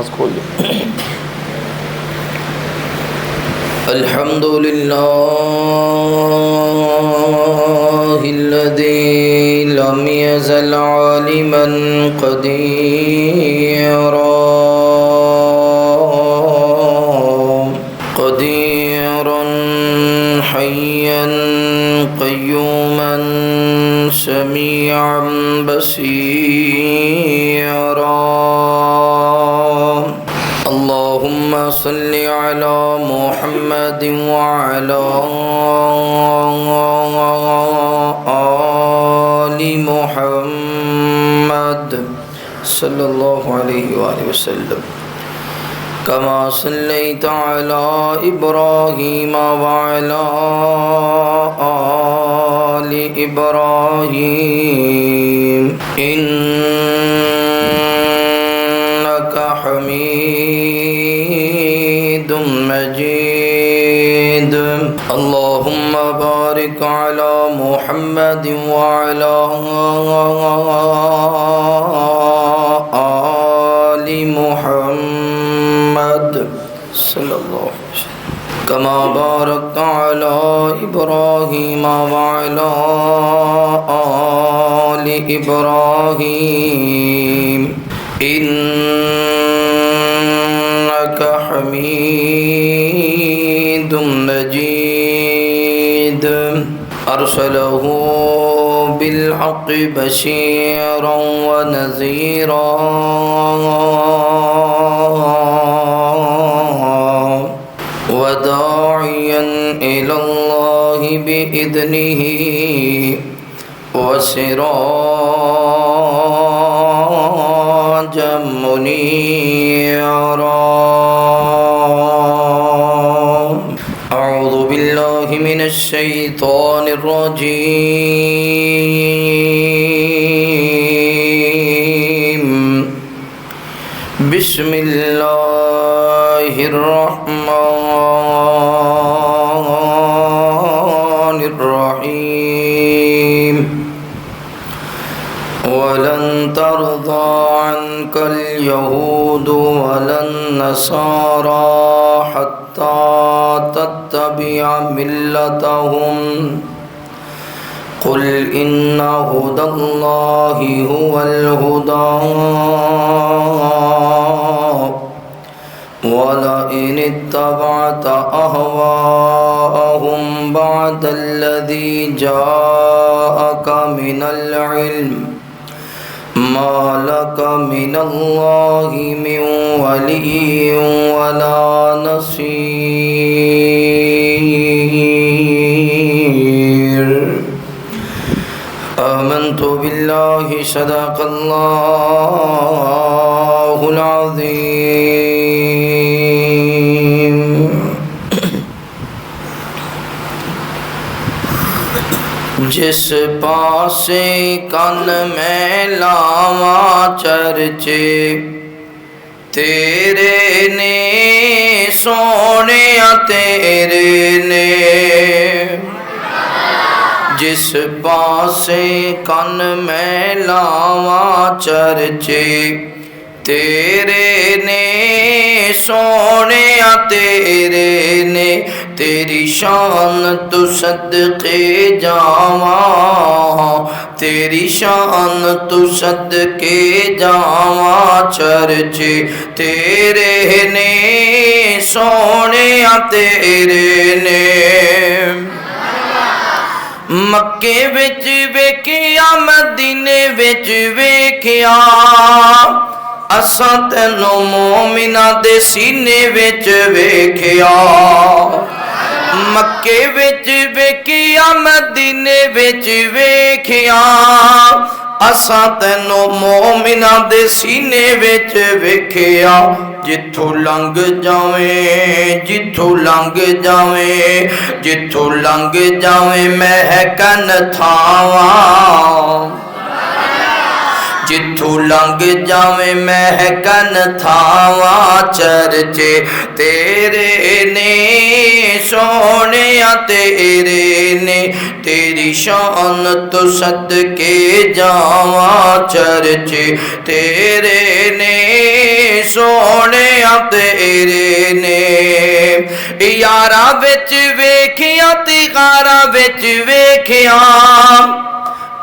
نماز کھول دیں. الحمد لله الذي لم يزل عالما قديرا حيا قيوما سميعا بصيرا. اللهم صل على محمد وعلى آل محمد صلى الله عليه وآله وسلم كما صليت على إبراهيم وعلى آل إبراهيم إنك حميد مجيد. اللهم بارك على محمد وعلى آل محمد صلى الله عليه وسلم كما باركت على إبراهيم وعلى آل إبراهيم إنك حميد مجيد. أرسله بالحق بشيرا ونذيرا وداعيا إلى الله بإذنه وسراجا منيرا. أعوذ بالله من الشيطان الرجيم. بسم الله الرحمن الرحيم. ولن ترضى عنك اليهود ولا النصارى حتى تتبع ملتهم قل إن هدى الله هو الهدى ولئن اتبعت أهواءهم بعد الذي جاءك من العلم ما لك من الله من ولي ولا نصير. آمنت بالله صدق الله العظيم. جس پاسے کن میں لاواں چرچے تیرے نے سونیا تیرے نے. جس پاسے کن میں لاواں چرچے تیرے نے سونیا تیرے نے. تیری شان تو صدقے جاواں تیری شان تو صدقے جاواں چرچے تیرے نے سونیا تیرے نے. مکے وچ ویکھیا مدینے وچ ویکھیا اساں تینوں مومناں دے سینے وچ ویکھیا. مکے وچ ویکھیا مدینے وچ ویکھیا اساں تینوں مومناں دے سینے وچ ویکھیا. جتھوں لنگ جاویں جتھوں لنگ جاویں جتھوں لنگ جاویں مہکن تھاواں جتھوں لنگ جاویں مہکن تھاواں چرچے تیرے نے سونیا تیرے نے. تیری شان تو صدقے جاواں چرچے تیرے نے سونے تیرے نے یارا وچ ویکھیا تے غارا وچ ویکھیا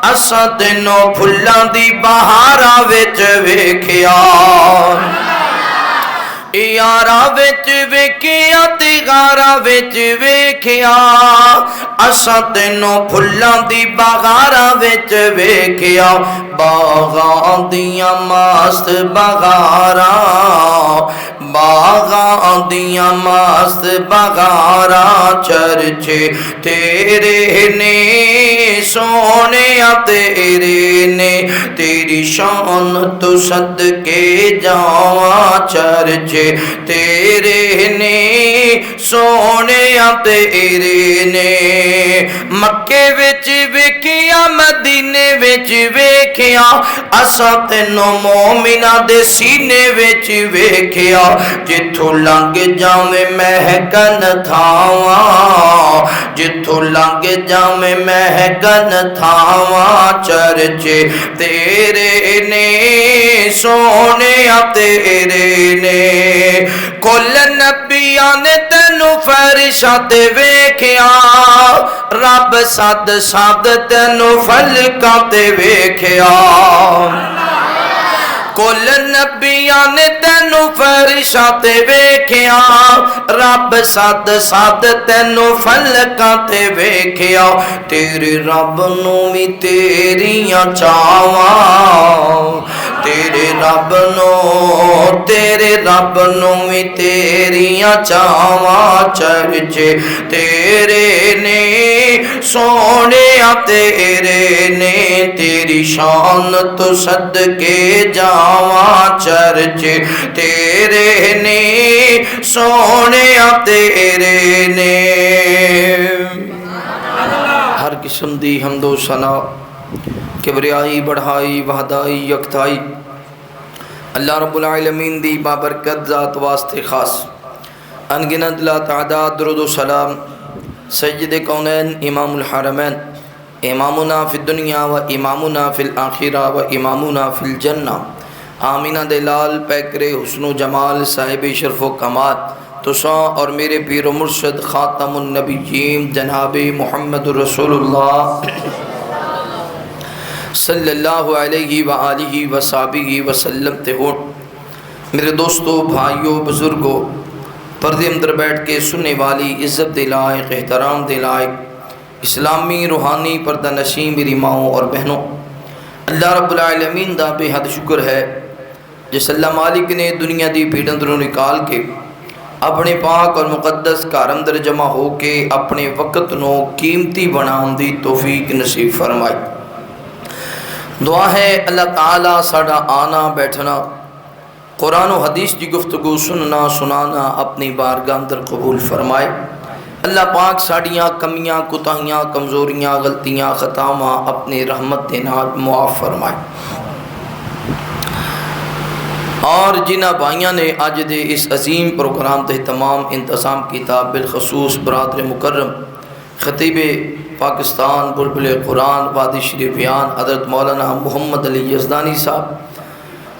اساں تینوں پھلاں دی بہاراں وچ ویکھیا یارا وچ ویکھیا تے غارا وچ ویکھیا اساں تینوں پھلاں دی بہاراں وچ ویکھیا باغاں دیاں مست بہاراں باغاں دیاں مست بہاراں چرچے تیرے نے سونیا تیرے نے تیری شان تو صدقے جاواں چرچے تیرے نے سونیا تیرے نے مکے وچ ویکھیا مدینے وچ ویکھیا اساں تینوں مومناں دے سینے وچ ویکھیا جتھوں لنگ جاویں مہکن تھاواں جتھوں لنگ جاویں مہکن تھاواں چرچے تیرے نے سونیا تیرے نے کل نبیاں نے تینوں فرشاں تے ویکھیا رب سد سد تینوں فلکاں تے ویکھیا کل نبیاں نے تینوں فرشاں تے ویکھیا رب سد سد تینوں فلکاں تے ویکھیا تیرے رب نو وی تیریاں چاواں تیرے رب نو وی تیریاں چاواں چرچے تیرے نے سونیا تیرے نے تیری شان تو صدقے جاواں چرچے تیرے نے سونیا تیرے نے ہر قسم دی حمد و ثنا کبریائی بڑھائی وحدائی یکتائی اللہ رب العالمین دی بابرکت ذات واسطے خاص انگنت لا تعداد درود و سلام سید کونین امام الحرمین امامنا فی الدنیا و امامنا فی الآخرہ و امامنا فی الجنہ آمینہ دلال پیکر حسن و جمال صاحب شرف و کمال تساں اور میرے پیر و مرشد خاتم النبیین جناب محمد رسول اللہ صلی اللہ علیہ وآلہ وصحبہ وسلم تے ہون میرے دوستو بھائیوں بزرگوں پردے اندر بیٹھ کے سننے والی عزت دے لائق احترام دے لائق اسلامی روحانی پردہ نشین میری ماؤں اور بہنوں اللہ رب العالمین دا بے حد شکر ہے جس اللہ مالک نے دنیا دی بھیڑ اندروں نکال کے اپنے پاک اور مقدس گھر اندر جمع ہو کے اپنے وقت نو قیمتی بنان دی توفیق نصیب فرمائی دعا ہے اللہ تعالیٰ ساڑا آنا بیٹھنا قرآن و حدیث کی گفتگو سننا سنانا اپنی بارگاہ اندر قبول فرمائے اللہ پاک ساڑیاں کمیاں کوتاہیاں کمزوریاں غلطیاں خطاواں اپنی رحمت دے نال معاف فرمائے اور جنہ بھائیاں نے آج دے اس عظیم پروگرام تے تمام انتظام کتاب بالخصوص برادر مکرم خطیب پاکستان بلبل قرآن وادی شریف بیان حضرت مولانا محمد علی یزدانی صاحب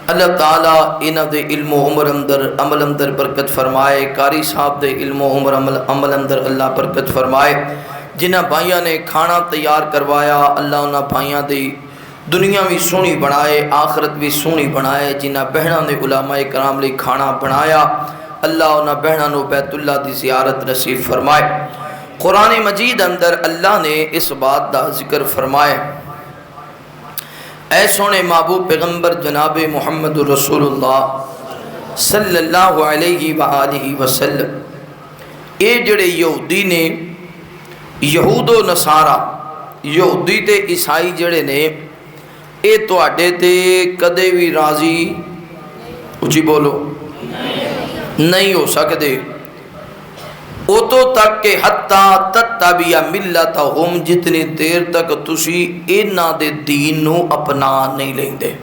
اللہ تعالیٰ انہ دے علم و عمر اندر عمل اندر برکت فرمائے قاری صاحب دے علم و عمر عمل اندر اللہ برکت فرمائے جنہ بھائیاں نے کھانا تیار کروایا اللہ انہ بھائیاں دے دنیا بھی سونی بنائے آخرت بھی سونی بنائے جنہ بہنوں نے علماء کرام لئے کھانا بنایا اللہ انہ بہنوں نے بیت اللہ دی زیارت نصیب فرمائے قرآن مجید اندر اللہ نے اس بات دا ذکر فرمائے اے سونے محبوب پیغمبر جناب محمد رسول اللہ صلی اللہ علیہ وآلہ وسلم اے جڑے یہودی نے یہود و نصارہ یہودی تے عیسائی جڑے نے اے تو آڈے تے کدے بھی راضی اچھی بولو نہیں ہو سکتے اتو تک کہ حتیٰ تتبع ملتہم جتنی دیر تک تسی انہاں دے دین نو اپنا نہیں لیں دے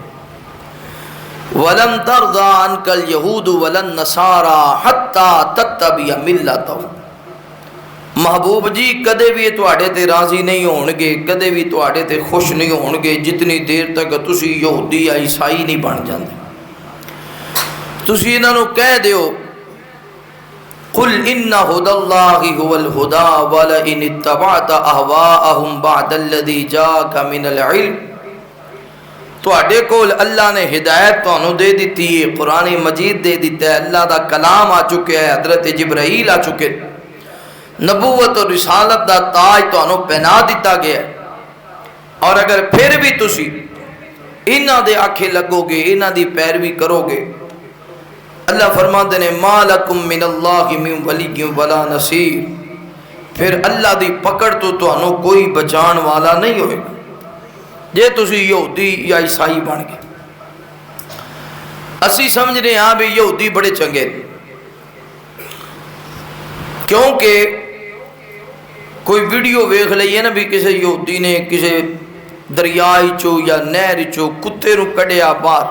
وَلَن تَرْضَى عَنْكَ الْيَهُودُ وَلَن نَّصَارَى حَتَّى تَتَّبِعَ مِلَّتَهُمْ محبوب جی کدے بھی تواڈے تے راضی نہیں ہونگے کدے بھی تواڈے تے خوش نہیں ہونگے جتنی دیر تک تسی یہودی یا عیسائی نہیں بن جاندے تسی انہاں نو کہہ دیو قل ان ھدی اللہ ھو الھدی ولئن اتبعت اہواءہم بعد الذی جاءک من العلم، تواڈے کول اللہ نے ہدایت تانوں دے دیتی ہے، قرآن مجید دے دیتا ہے، اللہ دا کلام آ چکے ہے، حضرت جبرائیل آ چکے، نبوت اور رسالت دا تاج تانوں پہنا دیتا گیا ہے، اور اگر پھر بھی تسی انہاں دے آکھے لگو گے، انہاں دی پیروی کرو گے، اللہ فرماتے ہیں ما لکم من اللہ من ولی ولا نصیر، پھر اللہ دی پکڑ تو تانوں کوئی بچان والا نہیں ہوئے گا جے تسی یہودی یا عیسائی بن گئے۔ اسی سمجھ رہے ہاں بھی یہودی بڑے چنگے، کیونکہ کوئی ویڈیو ویکھ لئیے نا بھی کسی یہودی نے کسی دریائی چو یا نہر چو کتے رو کڑیا باہر،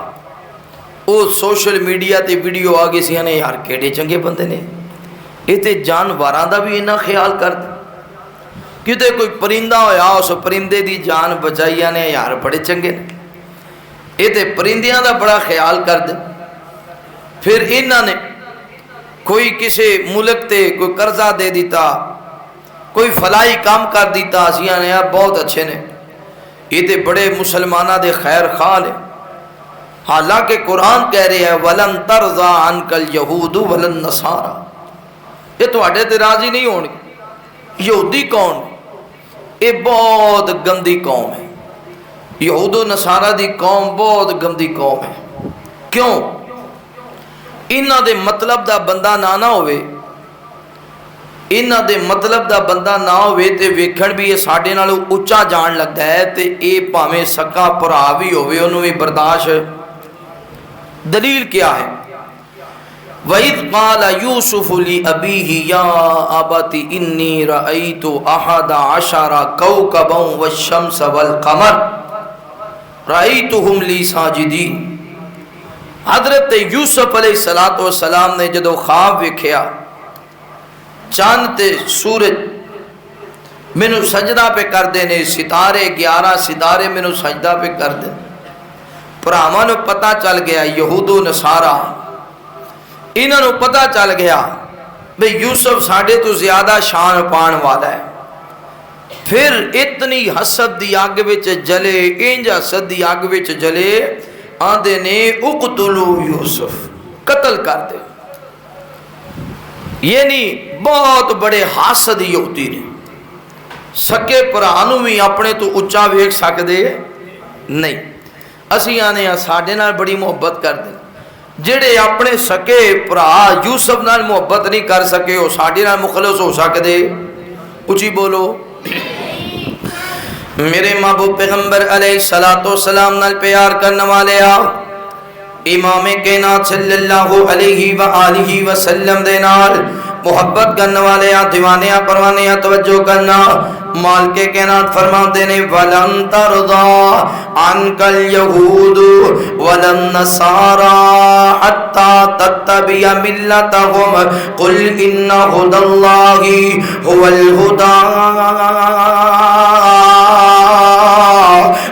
وہ سوشل میڈیا تے ویڈیو آگے سی نے یار کیڑے چنگے بندے نے، یہ تے جانوراں دا بھی انہاں خیال کر دے، کتے کوئی پرندہ ہویا اس پرندے دی جان بچائی نے یار بڑے چنگے نے، یہ تے پرندیاں دا بڑا خیال کر دے۔ پھر انہاں نے کوئی کسی ملک تے کوئی قرضہ دے دیتا، کوئی فلائی کام کر دیتا، اسیاں نے یار بہت اچھے نے، یہ تے بڑے مسلمانہ دے خیر خواہ نے، حالانکہ قرآن کہہ رہے ہیں وَلَن تَرْضَىٰ عَنْكَ الْيَهُودُ وَلَن نَّصَارَىٰ، یہ تواڈے تے راضی نہیں ہون گے۔ یہودی کون؟ یہ بہت گندی قوم ہے، یہود و نصارہ دی قوم بہت گندی قوم ہے۔ کیوں؟ انہاں دے مطلب دا بندہ نہ ہوئے، انہاں دے مطلب دا بندہ نہ ہوئے تے ویکھن بھی یہ ساڈے نالوں اچا جان لگتا ہے تے اے پاویں سکا بھرا بھی ہوئے انہوں بھی برداشت۔ دلیل کیا ہے؟ وَإِذْ قَالَ يُوسُفُ لِأَبِيهِ يَا أَبَتِ إِنِّي رَأَيْتُ أَحَدَ عَشَرَ كَوْكَبًا وَالشَّمْسَ وَالْقَمَرَ رَأَيْتُهُمْ لِي سَاجِدِينَ۔ حضرت یوسف علیہ السلام نے جدو خواب ویکھیا چاند تے سورج مینوں سجدہ پہ کر دینے، ستارے 11 ستارے مینوں سجدہ پہ کر دے، پراواں نوں پتہ چل گیا یہود و نصارہ انہاں نوں پتہ چل گیا بھئی یوسف ساڈے تو زیادہ شان پان والا ہے، پھر اتنی حسد دی آگ وچ جلے، انج حسد دی آگ وچ جلے، آندے نے اقتلو یوسف، قتل کر دے۔ یعنی بہت بڑے حاسد یہودی نے، سکے پرانو بھی اپنے تو اچا ویکھ سکدے نہیں۔ اسی آنے ساڈے نال بڑی محبت کر دے، جڑے اپنے سکے پرا یوسف نال محبت نہیں کر سکے وہ ساڈے نال مخلص ہو سکدے؟ اچھی بولو۔ میرے محبوب پیغمبر علیہ السلام نال پیار کرنے والے امام کائنات صلی اللہ علیہ وآلہ وسلم دے نال محبت کرنے والے دیوانے پروانے توجہ کرنا، مالک کائنات فرماتے ہیں وَلَن تَرْضَىٰ عَنْكَ الْيَهُودُ وَلَن نَّصَارَىٰ حَتَّىٰ تَتَّبِعَ مِلَّتَهُمْ قُلْ إِنَّ هُدَى اللَّهِ هُوَ الْهُدَىٰ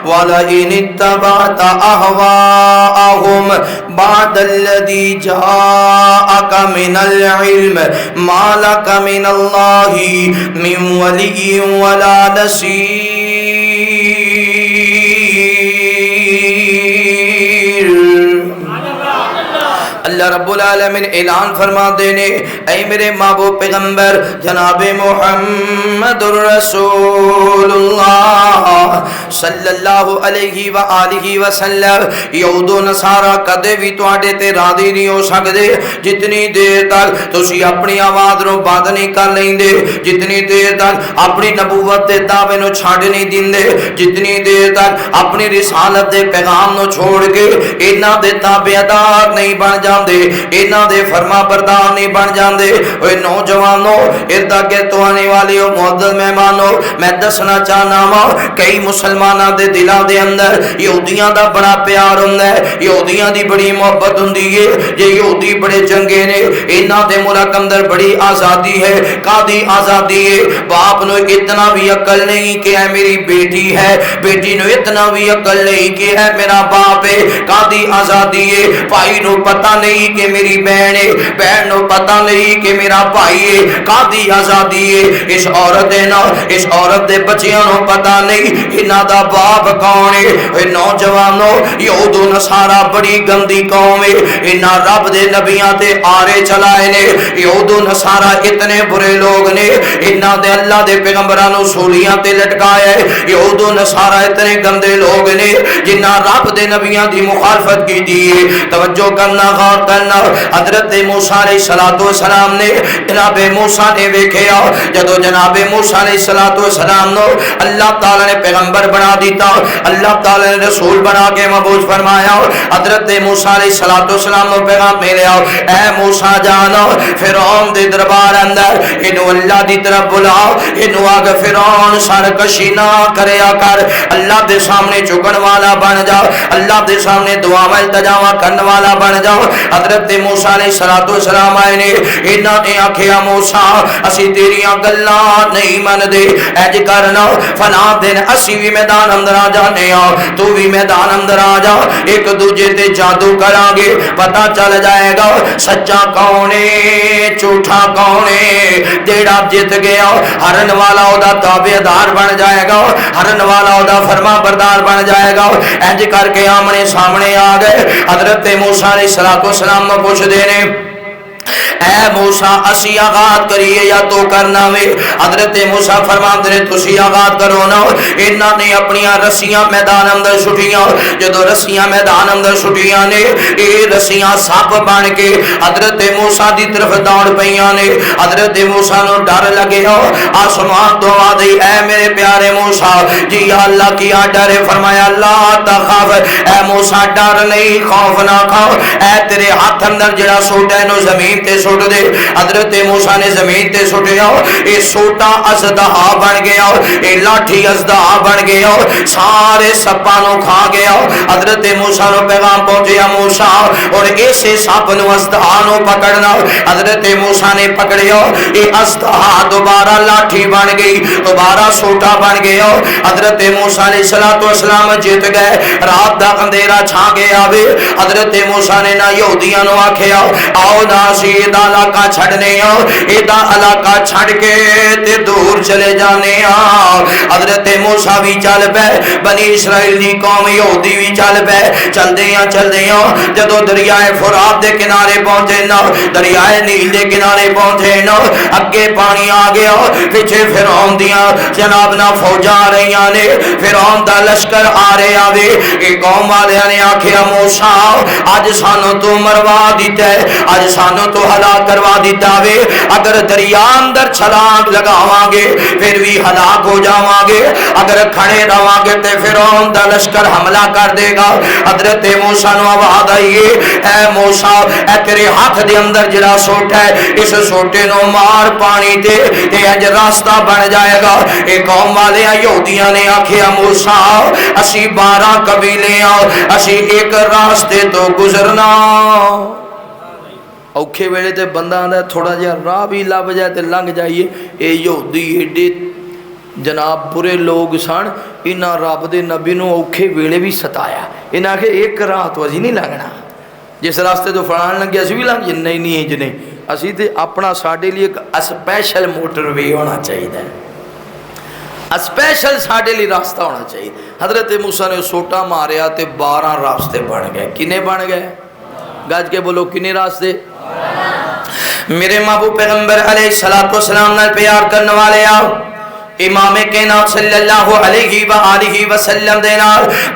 وَلَئِنِ اتَّبَعْتَ أَهْوَاءَهُمْ بَعْدَ الَّذِي جَاءَكَ مِنَ الْعِلْمِ مَا لَكَ مِنَ اللَّهِ مِنْ وَلِيٍّ وَلَا نَصِيرٍ۔ اللہ رب العالمین اعلان فرما دینے اے میرے محبوب پیغمبر جناب محمد الرسول اللہ صلی اللہ علیہ وآلہ وسلم، یہود و نصارہ کدے بھی تواڈے تے راضی نہیں ہو سکدے جتنی دیر تک تسی اپنی آواز نو بند نہیں کر لیندے، جتنی دیر تک اپنی نبوت دے دعوے نو چھڈ نہیں دیندے، جتنی دیر تک اپنی رسالت دے پیغام نو چھوڑ کے انہاں دے تابعدار نہیں بن جاندے، انہاں دے فرما بردار نہیں بن جاندے۔ اوے نوجوانوں ارد گرد آنے والے معزز مہمانوں، میں دسنا چاہنا وا کئی مسلماناں دے دلاں دے اندر یہودیاں دا بڑا پیار ہوندا ہے، یہودیاں دی بڑی محبت ہوندی ہے، یہ یہودی بڑے چنگے نے، انہاں دے ملک اندر بڑی آزادی ہے۔ کادی آزادی ہے؟ باپ نو اتنا بھی عقل نہیں کہ ہے میری بیٹی ہے، بیٹی نو اتنا بھی عقل نہیں کہ ہے میرا باپ ہے۔ کادی آزادی ہے؟ بھائی نو پتہ نہیں نہیں کہ میری بہن ہے، بہن نو پتہ نہیں کہ میرا بھائی ہے، کادی آزادی ہے، اس عورت ہے نا، اس عورت دے بچیاں نو پتہ نہیں انہاں دا باپ کون ہے۔ اے نوجوانو، یہود و نصارا بڑی گندی قوم ہے، انہاں رب دے نبیاں تے آرے چلائے نے، یہود و نصارا اتنے برے لوگ نے، انہاں دے اللہ دے پیغمبراں نو سولیاں تے لٹکایا ہے، یہود و نصارا اتنے گندے لوگ نے جنہاں رب دے نبیاں دی مخالفت کی دی ہے۔ توجہ کرنا، غور کرنا، حضرت موسیٰ علیہ السلام نے جناب موسیٰ نے ویکھیا، جدو جناب موسیٰ علیہ السلام نو اللہ تعالی نے پیغمبر بنا دیتا، اللہ تعالی نے رسول بنا کے مبعوث فرمایا، حضرت موسیٰ علیہ السلام نو پیغام ملیا، اے موسیٰ جانا فرعون دے دربار اندر انہوں اللہ دی طرف بلاؤ، انہوں آگے فرعون سرکشی نہ کریا کر، اللہ دے سامنے چکن والا بن جاؤ، اللہ دے سامنے دعا میں التجاوا کرنے والا بن جاؤ۔ حضرت موسیٰ علیہ السلام آئے نے، انہوں نے آکھیا موسیٰ اسی تیریاں گلاں نہیں من دے، ایج کرنا فلاں دن اسی بھی میدان اندر آ جانے آ، تو بھی میدان اندر آ جا، ایک دوجے تے جادو کرا گے، پتہ چل جائے گا سچا کون ہے جھوٹا کون ہے، جیڑا جیت گیا ہرن والا او دا تابعدار بن جائے گا، ہرن والا او دا فرما بردار بن جائے گا۔ انج کر کے آمنے سامنے آ گئے، حضرت موسیٰ علیہ السلام کو پوچھ دینے اے موسیٰ اسی آغاز کریے یا تو کرنا وے؟ حضرت موسیٰ فرماندے نے تسی آغاز کرو نا۔ انہاں نے اپنی رسیاں میدان اندر چھٹیاں، جدو رسیاں میدان اندر چھٹیاں نے، اے رسیاں سپ بن کے حضرت موسیٰ دی طرف دوڑ پیاں نے۔ حضرت موسیٰ نو ڈر لگے ہو، آسمان تو آ گئی اے میرے پیارے موسیٰ جی اللہ کیا ڈر ہے؟ فرمایا اللہ تخاف، اے موسیٰ ڈر نہیں خوف نہ کھاؤ، اے تیرے ہاتھ اندر جڑا سوٹا ہے نو زمین تے سوٹ دے۔ حضرت موسیٰ نے زمین تے سوٹیا، اے سوٹا ازدہا بن گیا، اے لاٹھی ازدہا بن گیا، سارے سپاں نو کھا گیا۔ حضرت موسیٰ نو پیغام پہنچیا موسیٰ اور ایسے سپ نو ازدہا نو پکڑنا۔ حضرت موسیٰ نے پکڑیا، اے ازدہا دوبارہ لاٹھی بن گئی، دوبارہ سوٹا بن گیا۔ حضرت موسیٰ علیہ السلام جیت گئے، رات دا اندھیرا چھا گیا وے۔ حضرت موسیٰ نے نہ یہودیاں نو آکھیا آؤ نا ایدہ علاقہ چھڑنے آؤ، ایدہ علاقہ چھڑ کے تے دور چلے جانے آؤ۔ حضرت موسیٰ بھی چل پے، بنی اسرائیل دی قوم یہودی بھی چل پے، چل دیاں جدو دریائے فرات دے کنارے پہنچے نا، دریائے نیل دے کنارے پہنچے نا، اگے پانی آ گیا، پیچھے فرعون دیاں جناب نا فوجاں آ رہی نے، فرعون دا لشکر آ رہے آوے۔ ایک قوم والے نے آکھیا موسیٰ آج سانو تو مروا دیتا ہے، آج سانو تو ہلاک کروا دیتا وے، اگر دریا اندر چھلانگ لگاواں گے پھر بھی ہلاک ہو جاواں گے، اگر کھڑے رہواں گے تے فرعون دا لشکر حملہ کر دے گا۔ حضرت موسیٰ نو آواز آئی اے موسیٰ اے تیرے ہاتھ دے اندر جڑا سوٹا ہے اس سوٹے نو مار پانی تے اج راستہ بن جائے گا۔ ایک قوم والے یہودیاں نے آکھیا موسیٰ اسی 12 قبیلے آؤ، اسی ایک راستے تو گزرنا۔ اوکھے ویلے تے بندہ آندا تھوڑا جہا راہ بھی لب جائے تے لنگ جائیے۔ اے یہودی ایڈے جناب برے لوگ سن، انہاں رب دے نبی نو اوکھے ویلے بھی ستایا، انہاں کہ ایک راہ تو اسی نہیں لنگنا، جس راستے تو فران لنگے اسی بھی لنگ جائے، نہیں انج نہیں، اسی تے اپنا ساڈے لیے ایک اسپیشل موٹر وے ہونا چاہیے، اسپیشل ساڈے لیے راستہ ہونا چاہیے۔ حضرت موسیٰ نے سوٹا ماریا تے 12 راستے بن گئے۔ کنے بن گئے؟ گج کے بولو کنے راستے؟ میرے محبوب پیغمبر علیہ السلام نے پیار کرنے والے آؤ، امام کائنات صلی اللہ علیہ وآلہ وسلم دینا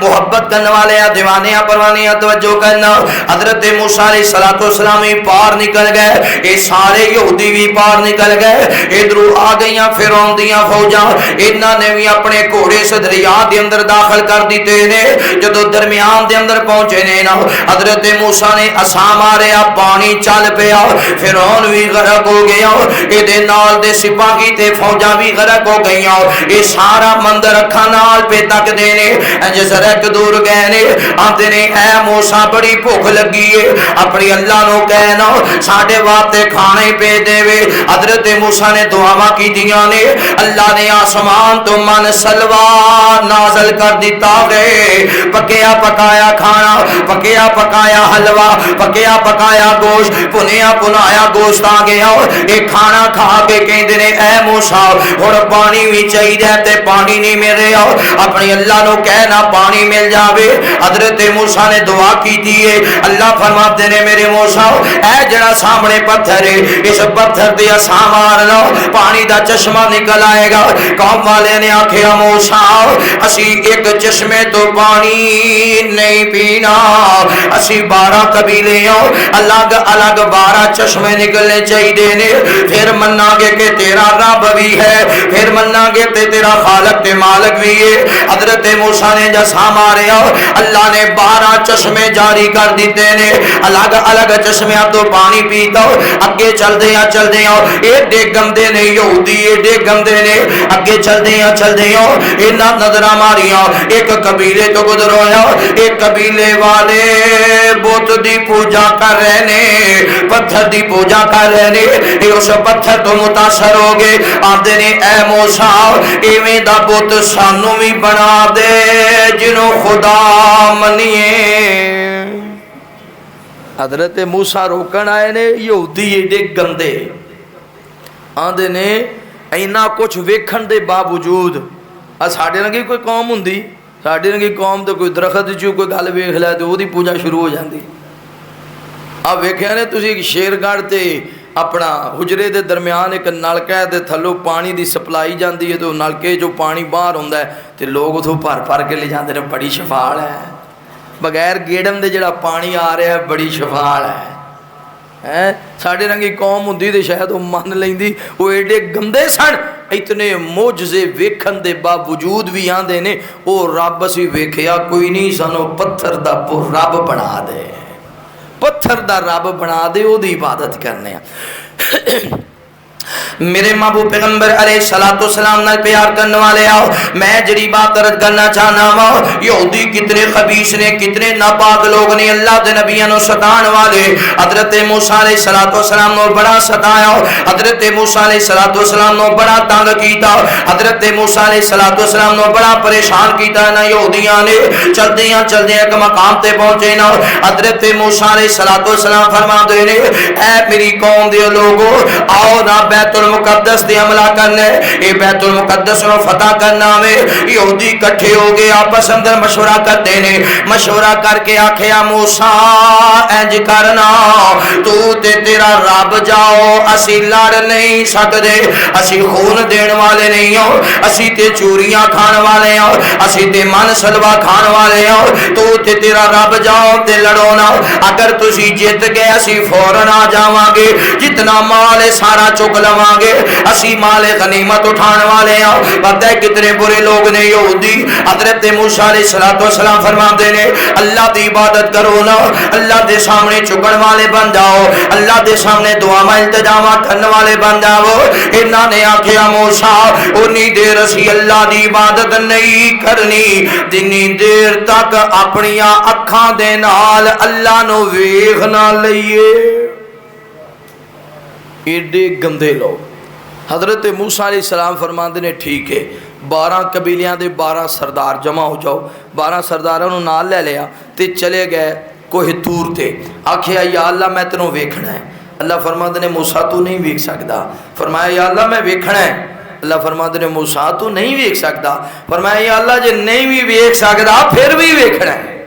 محبت کرنے والے دیوانیاں پروانیاں توجہ کرنا۔ حضرت موسیٰ علیہ السلام بھی پار نکل گئے، یہ سارے یہودی بھی پار نکل گئے، ادھروں آ گئیاں فرعون دیاں فوجاں، انہاں نے بھی اپنے گھوڑے سے دریا دے اندر داخل کر دیتے نے۔ جدو درمیان دے اندر پہنچے نے نا، حضرت موسیٰ نے عصا ماریا، پانی چل پیا، فرعون بھی غرق ہو گیا، یہ نال دے سپاہی تے فوجاں بھی غرق ہو گئی۔ گئی یہ سارا مندر اکھاں نال پہ تک دینے جس رک دور گئے نے آتے نے اے موسیٰ بڑی بھوک لگی ہے اپنی اللہ نو کہنا ساڑھے واسطے کھانے پہ دے وے حضرت موسیٰ نے دعاواں کی دیاں نے اللہ نے آسمان تو من سلوا نازل کر دیتا گئے پکیا پکایا کھانا پکیا پکایا حلوہ پکیا پکایا گوشت پنیا پنایا گوشت آ گیا ایک کھانا کھا کے کہندے نے اے موسیٰ اور پانی بھی چاہیے تے پانی نہیں مل رہا اپنی اللہ نو کہنا پانی مل جاوے حضرت موسیٰ نے دعا کی دیئے اللہ فرماتے نے میرے موسیٰ اے جڑا سامنے پتھر ہے اس پتھر دیا سامار لو پانی دا چشمہ نکل آئے گا قوم والے نے آکھیا موسیٰ اسی ایک چشمے تو پانی نہیں پینا اسی 12 قبیلے ہوں الگ الگ 12 چشمے نکلنے چاہیے نے پھر مننا گے کہ تیرا رب بھی ہے پھر مننا گے کہ تیرا خالق تے مالک بھی ہے حضرت موسیٰ نے جسا مارے اللہ نے 12 چشمے جاری کر دیتے نے الگ الگ چشمے تو پانی پیتا اگے چل دیا ایڈے گندے نے یہودی ایڈے گندے نے اگے چل دیا اینا نظرہ ماریاں ایک قبیلے تو گزر ہویا ایک قبیلے والے بت دی پوجا کر رہے نے پتھر دی پوجا کر رہے نے اس پتھر تو متاثر ہو گئے آدھے نے اے موسیٰ ایویں دا بت سانو بھی بنا دے جنوں خدا منیے حضرت موسیٰ روکن آئے نے یہودی ایڈے گندے آدھے نے اینا کچھ ویکھن دے باوجود ساڑھے رنگی کوئی قوم ہوندی ساڑھے رنگی قوم تو کوئی درخت چو کوئی گل ویکھ لے تو وہ دی پوجا شروع ہو جاندی اب ویکھیا نے تسی ایک شیرگڑھ تے اپنا حجرے دے درمیان ایک نلکے دے تھلو پانی دی سپلائی جاندی ہے تو نلکے جو پانی باہر ہوندا ہے تے لوگ اتھوں بھر کے لے جاندے نے بڑی شفاعت ہے بغیر گیڑن دے جڑا پانی آ رہا ہے بڑی شفاعت ہے ساڑھے رنگی قوم ہوندی تے شاید وہ من لیندی وہ ایڈے گندے سن اتنے معجزے ویکھن دے باوجود بھی آندے نے او رب اسی ویکھیا کوئی نہیں سانو پتھر دا رب بنا دے پتھر دا رب بنا دے او دی عبادت کرنے میرے محبوب پیغمبر علیہ السلام نال پیار کرنے والے آؤ میں جڑی بات عرض کرنا چاہنا ہوں یہودی کتنے خبیث نے کتنے ناپاک لوگ نے اللہ دے نبیوں نو ستان والے حضرت موسیٰ علیہ السلام نو بڑا ستایا حضرت موسیٰ علیہ السلام نو بڑا تنگ کیتا حضرت موسیٰ علیہ السلام نو بڑا پریشان کیتا نا یہودیاں نے چلدیاں ایک مقام تے پہنچے نا حضرت موسیٰ علیہ السلام فرما دے نے اے میری قوم دے لوگو آؤ نا بیت المقدس دے حملہ کرنے اے بیت المقدس نو فتح کرنا میں یہودی کٹھے ہو گئے آپس اندر مشورہ کرتے نے مشورہ کر کے آکھیا موسیٰ انج کرنا تو تے تیرا رب جاؤ اسی لڑ نہیں سکدے اسی خون دین والے نہیں ہو اسی تے چوریاں کھان والے ہو اسی تے من سلوا کھان والے ہو تو تے تیرا رب جاؤ تے لڑو نا اگر تسی جیت گئے اسی فوراً آ جاواں گے جتنا مال سارا چک لواں گے اسی مال غنیمت اٹھان والے ہیں پتہ ہے کتنے برے لوگ نے یہودی حضرت موسیٰ علیہ السلام فرماتے ہیں اللہ دی عبادت کرو نا اللہ دے سامنے چکن والے بن جاؤ اللہ دے سامنے دعا التجاوا کرنے والے بن جاؤ انہاں نے آکھیا موسیٰ انی دیر اسی اللہ دی عبادت نہیں کرنی جنی دیر تک اپنی اکھاں دے نال اللہ نو ویکھ نہ لئیے ایڈے گندے لوگ حضرت موسیٰ علیہ السلام فرماندے نے ٹھیک ہے 12 قبیلیاں دے 12 سردار جمع ہو جاؤ 12 سرداراں نوں نال لے لیا تے چلے گئے کوہ طور تے آکھیا یا اللہ میں تینوں ویکھنا ہے اللہ فرماندے نے موسیٰ تو نہیں ویکھ سکدا فرمایا یا اللہ میں ویکھنا ہے اللہ فرماندے نے موسیٰ تو نہیں ویکھ سکدا فرمایا یا اللہ جے نہیں بھی ویکھ سکدا پھر بھی ویکھنا ہے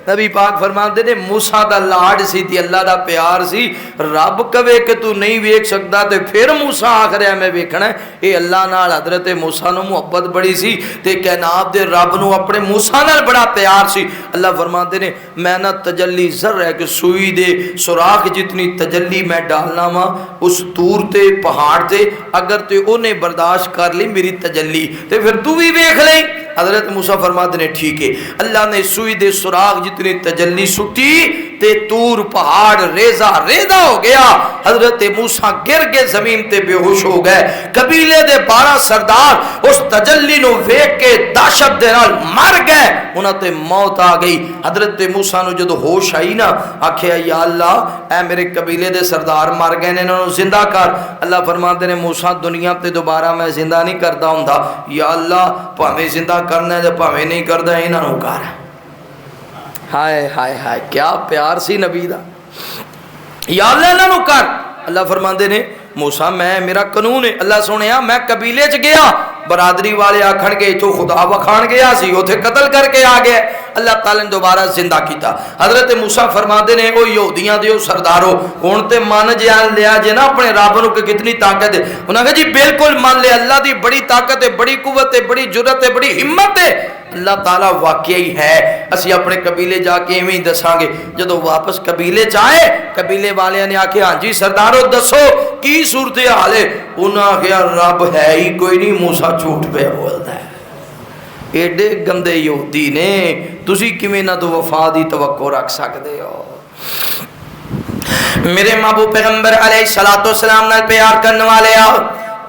نبی پاک فرماندے نے موسیٰ دا لاڈ سی تھی اللہ دا پیار سی رب کہے کہ تو نہیں ویکھ سکدا تے پھر موسیٰ آکھ رہا میں ویکھنا ہے اے اللہ نال حضرت موسیٰ نو محبت بڑی سی تے کائنات دے رب نو اپنے موسیٰ نال بڑا پیار سی اللہ فرماندے نے میں نہ تجلی ذرہ ہے کہ سوئی دے سوراخ جتنی تجلی میں ڈالنا وا اس طور تے پہاڑ تے اگر تے انہیں برداشت کر لی میری تجلی تے پھر تو بھی ویکھ لیں حضرت موسیٰ فرماتے نے ٹھیک ہے اللہ نے سوئی دے سراغ جتنی تجلی سٹی تے تور پہاڑ ریزہ ریزہ ہو گیا. حضرت موسیٰ گر کے زمین تے بے ہوش ہو گئے. قبیلے دے 12 سردار اس تجلی نو ویکھ کے دہشت دے نال مر گئے. انہاں تے موت آ گئی. حضرت موسیٰ نو جدو ہوش آئی نا آکھیا یا اللہ اے میرے قبیلے دے سردار مر گئے نے انہاں نو زندہ کر. اللہ فرماندے نے موسیٰ دنیا تے دوبارہ میں زندہ نہیں کردا ہوندا. یا اللہ بھاویں زندہ کرنا ہے تے بھاویں نہیں کردا انہاں نو کر. ہائے ہائے ہائے کیا پیار سی نبی دا. یا اللہ انہاں نو کر. اللہ فرماندے نے موسیٰ میں میرا قانون ہے. اللہ سنیا میں قبیلے چ گیا برادری والے آکھن گے تو خدا وکھان گیا سی اوتھے قتل کر کے آ گئے. اللہ تعالی نے دوبارہ زندہ کیتا. حضرت موسیٰ فرماندے نے او یہودیاں دے او سردارو ہن تے من جان لیا جے نا اپنے رب نو کہ کتنی طاقت ہے. انہاں کہا جی بالکل مان لے اللہ دی بڑی طاقت ہے بڑی قوت ہے بڑی جرأت ہے بڑی ہمت ہے. اللہ تعالیٰ واقعی ہے. اسی اپنے قبیلے جا کے ایویں دساں گے. جدو واپس قبیلے چائے قبیلے والے نے آکھیا ہاں جی سردارو دسو کی صورتحال ہے. انہاں کہا رب ہے ہی کوئی نہیں. موسیٰ جھوٹ پہ بولتا ہے. ایڈے گندے یہودی نے تسی کیویں نہ تو وفا دی توقع رکھ سکدے ہو. میرے محبوب پیغمبر علیہ الصلوۃ والسلام نال پیار کرنے والے آ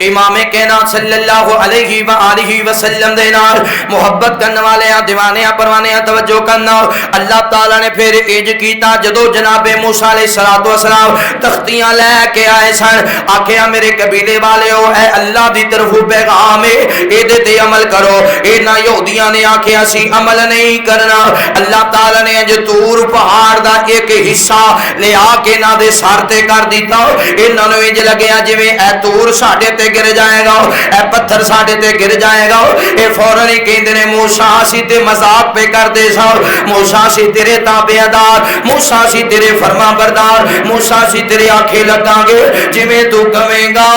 امام کائنات صلی اللہ علیہ وآلہ وسلم دے نال محبت کرنے والے ہیں دیوانے ہیں پروانے ہیں توجہ کرنا. اللہ تعالیٰ نے پھر ایج کیتا جدو جناب موسیٰ علیہ السلام تختیاں لے کے آئے سن. آکھیا میرے قبیلے والے ہو اے اللہ دی طرف پیغام ہے اے دے تے عمل کرو. اے نہ یہودیاں نے آکھیا سی عمل نہیں کرنا. اللہ تعالیٰ نے جو طور پہاڑ دا ایک حصہ لے آ کے نہ دے سر تے کر دیتا. انہاں نوں انج لگیا جویں اے طور ساڈے تے گر جائے گا اے پتھر ساڈے تے گر جائے گا. اے فوراً ہی کہندے نے موسیٰ اسی تے مذاق پہ کر دے سا. موسیٰ اسی تیرے تابعدار موسیٰ اسی تیرے فرما بردار موسیٰ اسی تیرے آنکھیں لگاں گے جویں تو کہیں گا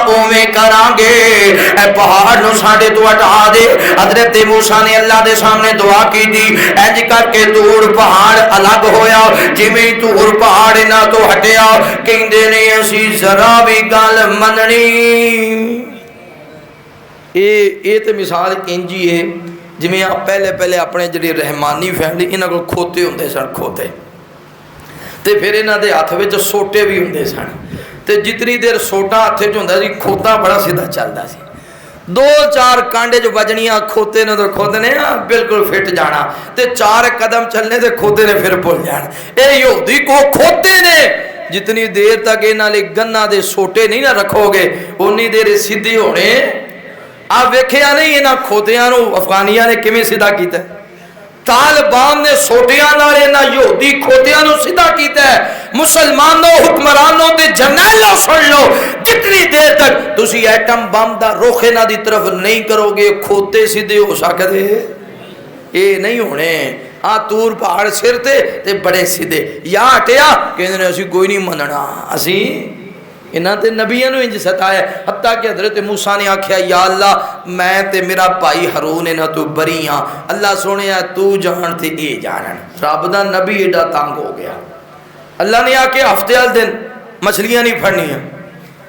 اوویں کراں گے. اے پہاڑ نو ساڈے تو ہٹا دے. حضرت موسیٰ نے اللہ دے سامنے دعا کی دی. انج کر کے طور پہاڑ الگ ہویا جویں طور پہاڑ نہ تو ہٹیا. کہندے نے اسی ذرا بھی گل مننی. اے تے مثال انجی ہے جویں آپ پہلے اپنے جڑی رحمانی فیملی انہاں کول کھوتے ہوندے سن کھوتے تے پھر انہاں دے ہاتھ وچ سوٹے بھی ہوندے سن. تے جتنی دیر سوٹا ہاتھ وچ ہوندا سی کھوتا بڑا سیدھا چلدا سی. 2-4 کانڈے جو بجنیاں کھوتے نے تو کھوتے نے بالکل فٹ جانا تے 4 قدم چلنے تے کھوتے نے پھر بھول جانا. اے یہودی کو کھوتے نے جتنی دیر تک انہاں لے گنا دے سوٹے نہیں نہ رکھو گے انی دیر سیدھی ہونے. آپ ویکھیا نہیں انہاں کھوتیاں نو افغانیاں نے کیویں سیدھا کیتا ہے. طالبان نے سوٹیاں نال انہاں یہودی کھوتیاں نو سیدھا کیتا ہے. مسلمانوں حکمرانوں تے جرنیلوں سن لو جتنی دیر تک تسی ایٹم بم دا رخ انہاں دی طرف نہیں کرو گے کھوتے سیدھے ہو سکدے اے نہیں ہونے. طور پہاڑ سر تے بڑے سیدھے یا ہٹیا کہندے نے اسی کوئی نہیں مننا. اسی انہاں تے نبیوں انج ستایا حتیٰ کہ حضرت موسیٰ نے آکھیا یا اللہ میں تے میرا بھائی ہارون انہاں تو بری ہاں. اللہ سنیا تو جان تے اے جانن. رب دا نبی ایڈا تنگ ہو گیا. اللہ نے آکھیا ہفتے والے دن مچھلیاں نہیں پھڑنیاں.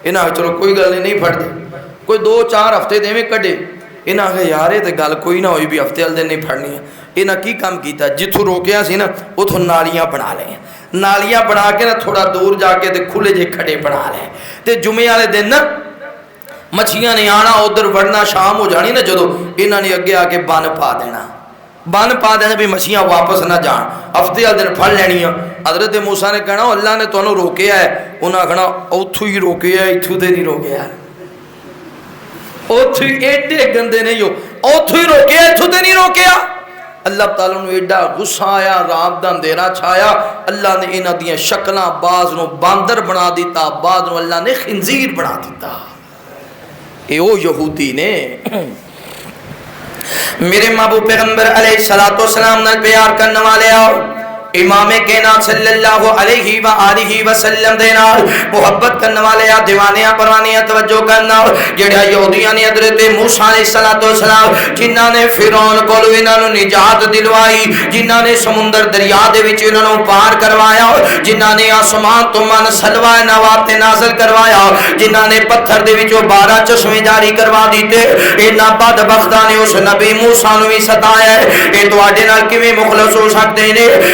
انہاں چلو کوئی گل نہیں پھڑ دے کوئی 2-4 ہفتے دیویں کڈے. انہاں کہ یار تے گل کوئی نہ ہوئی بھی ہفتے والے دن نہیں پھڑنیاں. انہاں کی کام کیتا جتھوں روکیا سی نا اتھوں نالیاں بنا لیں. نالیاں بنا کے نا تھوڑا دور جا کے تے کھلے جے کھڑے بنا لیں. تے جمعے والے دن نا مچھیاں نے آنا ادھر وڑنا شام ہو جانی نا جدو انہاں نے اگے آ کے بن پا دینا بھی مچھیاں واپس نہ جان. ہفتے والے دن پھڑ لینیاں. حضرت موسیٰ نے کہنا اللہ نے تانوں روکیا ہے. انہاں کہنا اوتھوں ہی روکیا ہے ایتھوں تے نہیں روکیا. اوتھوں ہی ایڈے گندے نہیں ہو اوتھوں ہی روکیا ایتھوں تے نہیں روکیا. اللہ تعالیٰ نے ایڈا غصہ آیا رات دا اندھیرا چھایا. اللہ نے انہاں دیاں شکلاں بعض نو باندر بنا دیتا بعض نو اللہ نے خنزیر بنا دیتا. اے او یہودی نے میرے محبوب پیغمبر علیہ الصلوۃ والسلام نال پیار کرنے والے آؤ امام کائنات صلی اللہ علیہ وآلہ وسلم دے نال محبت کرنے والے آ دیوانے آ پروانے آ توجہ کرنا. جڑا یہودیاں نے حضرت موسیٰ علیہ السلام جنہاں نے فرعون کولو انہاں نوں نجات دلوائی جنہاں نے سمندر دریا دے وچ انہاں نوں پار کروایا جنہاں نے آسمان تو من سلوہ نوات نازل کروایا جنہاں نے پتھر دے وچوں 12 چشمے جاری کروا دیتے. انہاں بدبختاں نے اس نبی موسیٰ نوں وی ستایا ہے. اے تواڈے نال کیویں مخلص ہو سکدے نے؟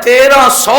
1300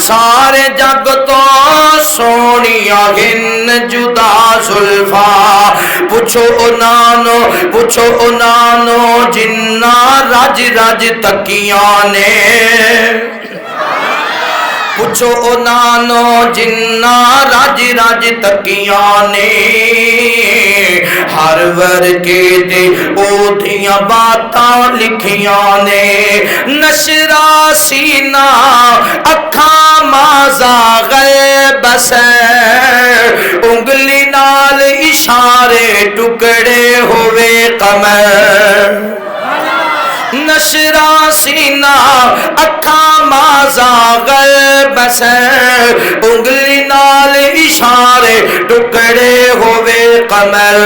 سارے جگ تو سونیا گن جدا زلفا پوچھو انانو جنہ رج رج تکیاں نے پوچھو انانو جنہ رج رج تکیاں نے ہر ورگے دے او دیاں باتاں لکھیاں نے نشرا سینہ اکھاں مازا غیب سے انگلی نال اشارے ٹکڑے ہوئے قمر نشرا سینہ اکھاں مازا غیب سے انگلی نال اشارے ٹکڑے ہوئے قمر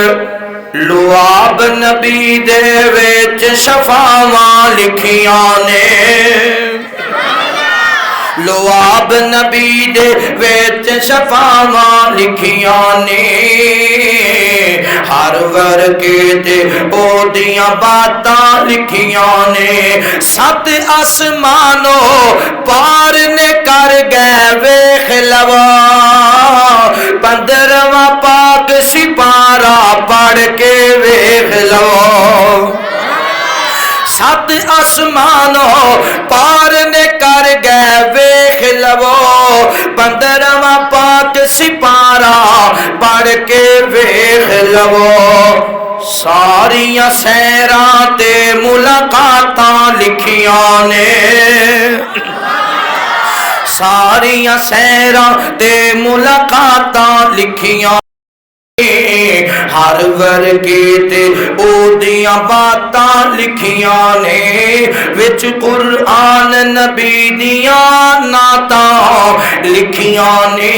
لعاب نبی دے وچ شفاواں لکھیاں نے لعاب نبی دے وچ شفاواں لکھیاں نے ہر ورگے تے او دیاں باتاں لکھیاں نے سات آسمانوں پار نے کر گئے ویکھ لوا 15واں پاک سپارہ پڑھ کے ویکھ لو سات آسمانوں پار نے کر گئے ویکھ لو 15واں پاک سپارہ پڑھ کے ویکھ لو ساریاں سیراں تے ملاقاتاں لکھیاں نے ساریاں سیراں تے ملاقاتاں لکھیاں ہر ورگے تے او دیاں باتاں لکھیاں نے وچ قرآن نبی دیاں نعتاں لکھیاں نے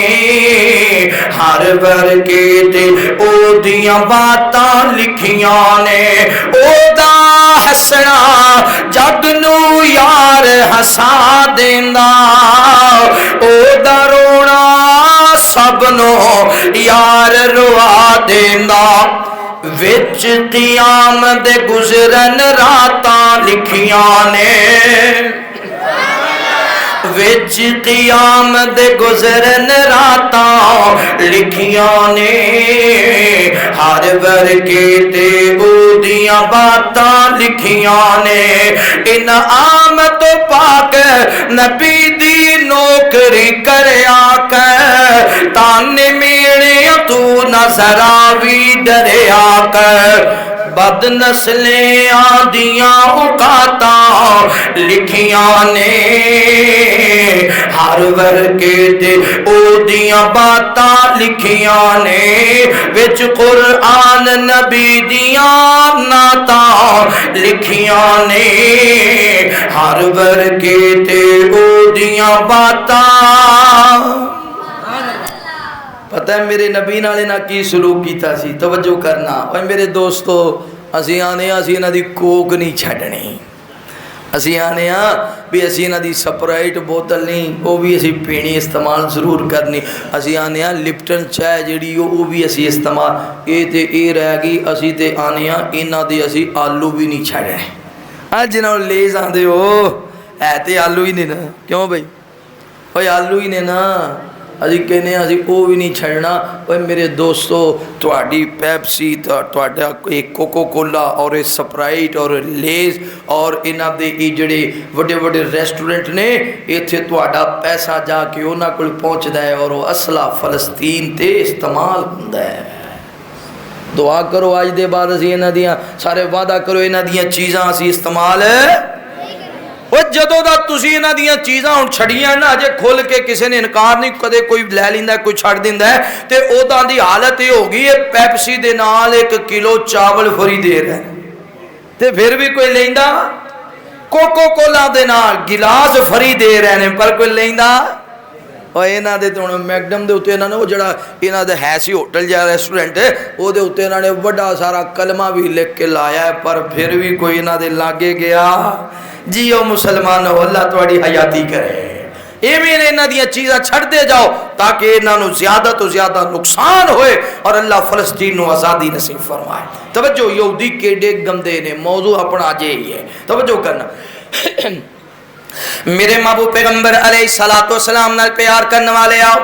ہر ورگے تے او دیاں باتاں لکھیاں نے او دا ہسنا جگ نو یار ہسا دیندا او دا رونا سب نو یار روا دیندا وچ قیام دے گزرن راتاں لکھیاں نے وچ قیام دے گزرن راتاں لکھیاں نے ہر ورگے تے او دیاں باتاں لکھیاں نے انعام تو پاک نبی دی نوکری کریا کر تانے میڑے تو نظر آوی دریا کر بد نسلیں آدیاں اوقاتاں لکھیاں نے ہر ورگے تے او دیاں باتاں لکھیاں نے وچ قرآن نبی دیاں نعتاں لکھیاں نے ہر ورگے تے او دیاں باتاں پتہ ہے میرے نبی نالے نہ کی سلوک کیتا سی توجہ کرنا اور میرے دوستو اسی آنے اسی انہاں دی کوک نہیں چھڈنی اسی آنے بھی اسی انہاں دی سپرائٹ بوتل نہیں وہ بھی اسی پینی استعمال ضرور کرنی اسی آنے لپٹن چائے جڑی وہ بھی اسی استعمال تے اے رہ گئی اسی تے آنے انہاں دی اسی آلو بھی نہیں چھڈنے جنہوں لیز آندے ہو ہے تے آلو ہی نہیں نا کیوں بھائی اوے آلو ہی نے نا اسی کہنے اسی او بھی نہیں چھڑنا اوے میرے دوستو تواڈی پیپسی تواڈا ایک کوکو کولا اور سپرائٹ اور لیز اور انہاں دے جڑے وڈے وڈے ریسٹورنٹ نے ایتھے تواڈا پیسہ جا کے انہاں کول پہنچدا ہے اور وہ اسلحہ فلسطین تے استعمال ہوندا ہے دعا کرو آج دے بعد اسی انہاں دیاں سارے وعدہ کرو انہاں دیاں چیزاں اسی استعمال وہ جدو دا تسی انہاں دیاں چیزاں ہن چھڑیاں نا اجے کھول کے کسی نے انکار نہیں کدے کوئی لے لیندا ہے کوئی چھڑ دیندا ہے تے اوہداں دی حالت یہ ہو گئی ہے پیپسی دے نال 1 کلو چاول فری دے رہے ہیں تے پھر بھی کوئی لیندا کوکو کولا دے نال گلاس فری دے رہے ہیں پر کوئی لیندا اور انہاں دے تو میکڈم دے اوتے انہاں نے وہ جڑا انہاں دے ہے سی ہوٹل یا ریسٹورنٹ ہے او دے اوتے انہاں نے بڑا سارا کلمہ بھی لکھ کے لایا ہے پر پھر بھی کوئی انہاں دے لاگے گیا جیو مسلمان ہو اللہ تواڈی حیاتی کرے ایویں انہاں دیاں چیزاں چھڑ دے جاؤ تاکہ انہاں نو زیادہ تو زیادہ نقصان ہوئے اور اللہ فلسطین نو آزادی نصیب فرمائے توجہ یہودی کیڈے گندے نے موضوع اپنا اجے ہی ہے توجہ کرنا میرے محبوب پیغمبر علیہ الصلوۃ والسلام نال پیار کرنے والے آؤ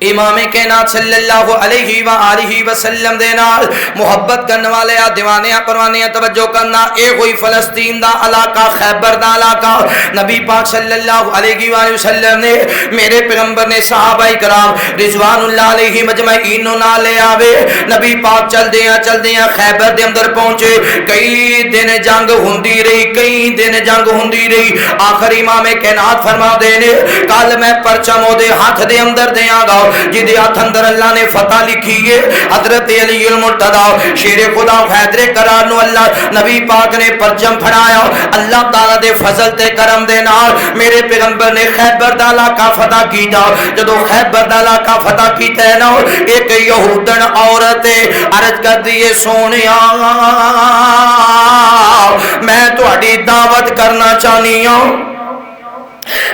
امام کائنات صلی اللہ علیہ وآلہ وسلم دے نال محبت کرنے والے دیوانیاں پروانیاں توجہ کرنا اے ہوئی فلسطین دا علاقہ خیبر دا علاقہ نبی پاک صلی اللہ علیہ وآلہ وسلم نے میرے پیغمبر نے صحابہ کرام رضوان اللہ علیہ مجمعین نہ لے آوے نبی پاک چل دیاں خیبر دے اندر پہنچے کئی دن جنگ ہوندی رہی آخر امام کائنات فرما دے نے کل میں پرچم دے ہاتھ دے اندر دیاں گا جدے ہاتھ اندر اللہ نے فتح لکھی ہے حضرت علی المرتضی شیر خدا حیدر کرار نو اللہ نبی پاک نے پرچم پھڑایا اللہ تعالی دے فضل تے کرم دے نال میرے پیغمبر نے خیبر دا علاقہ فتح کیتا جدو خیبر دا علاقہ فتح کیتا ہے نا ایک یہودن عورت عرض کر دیے سونیا میں تہاڈی دعوت کرنا چاہنی ہوں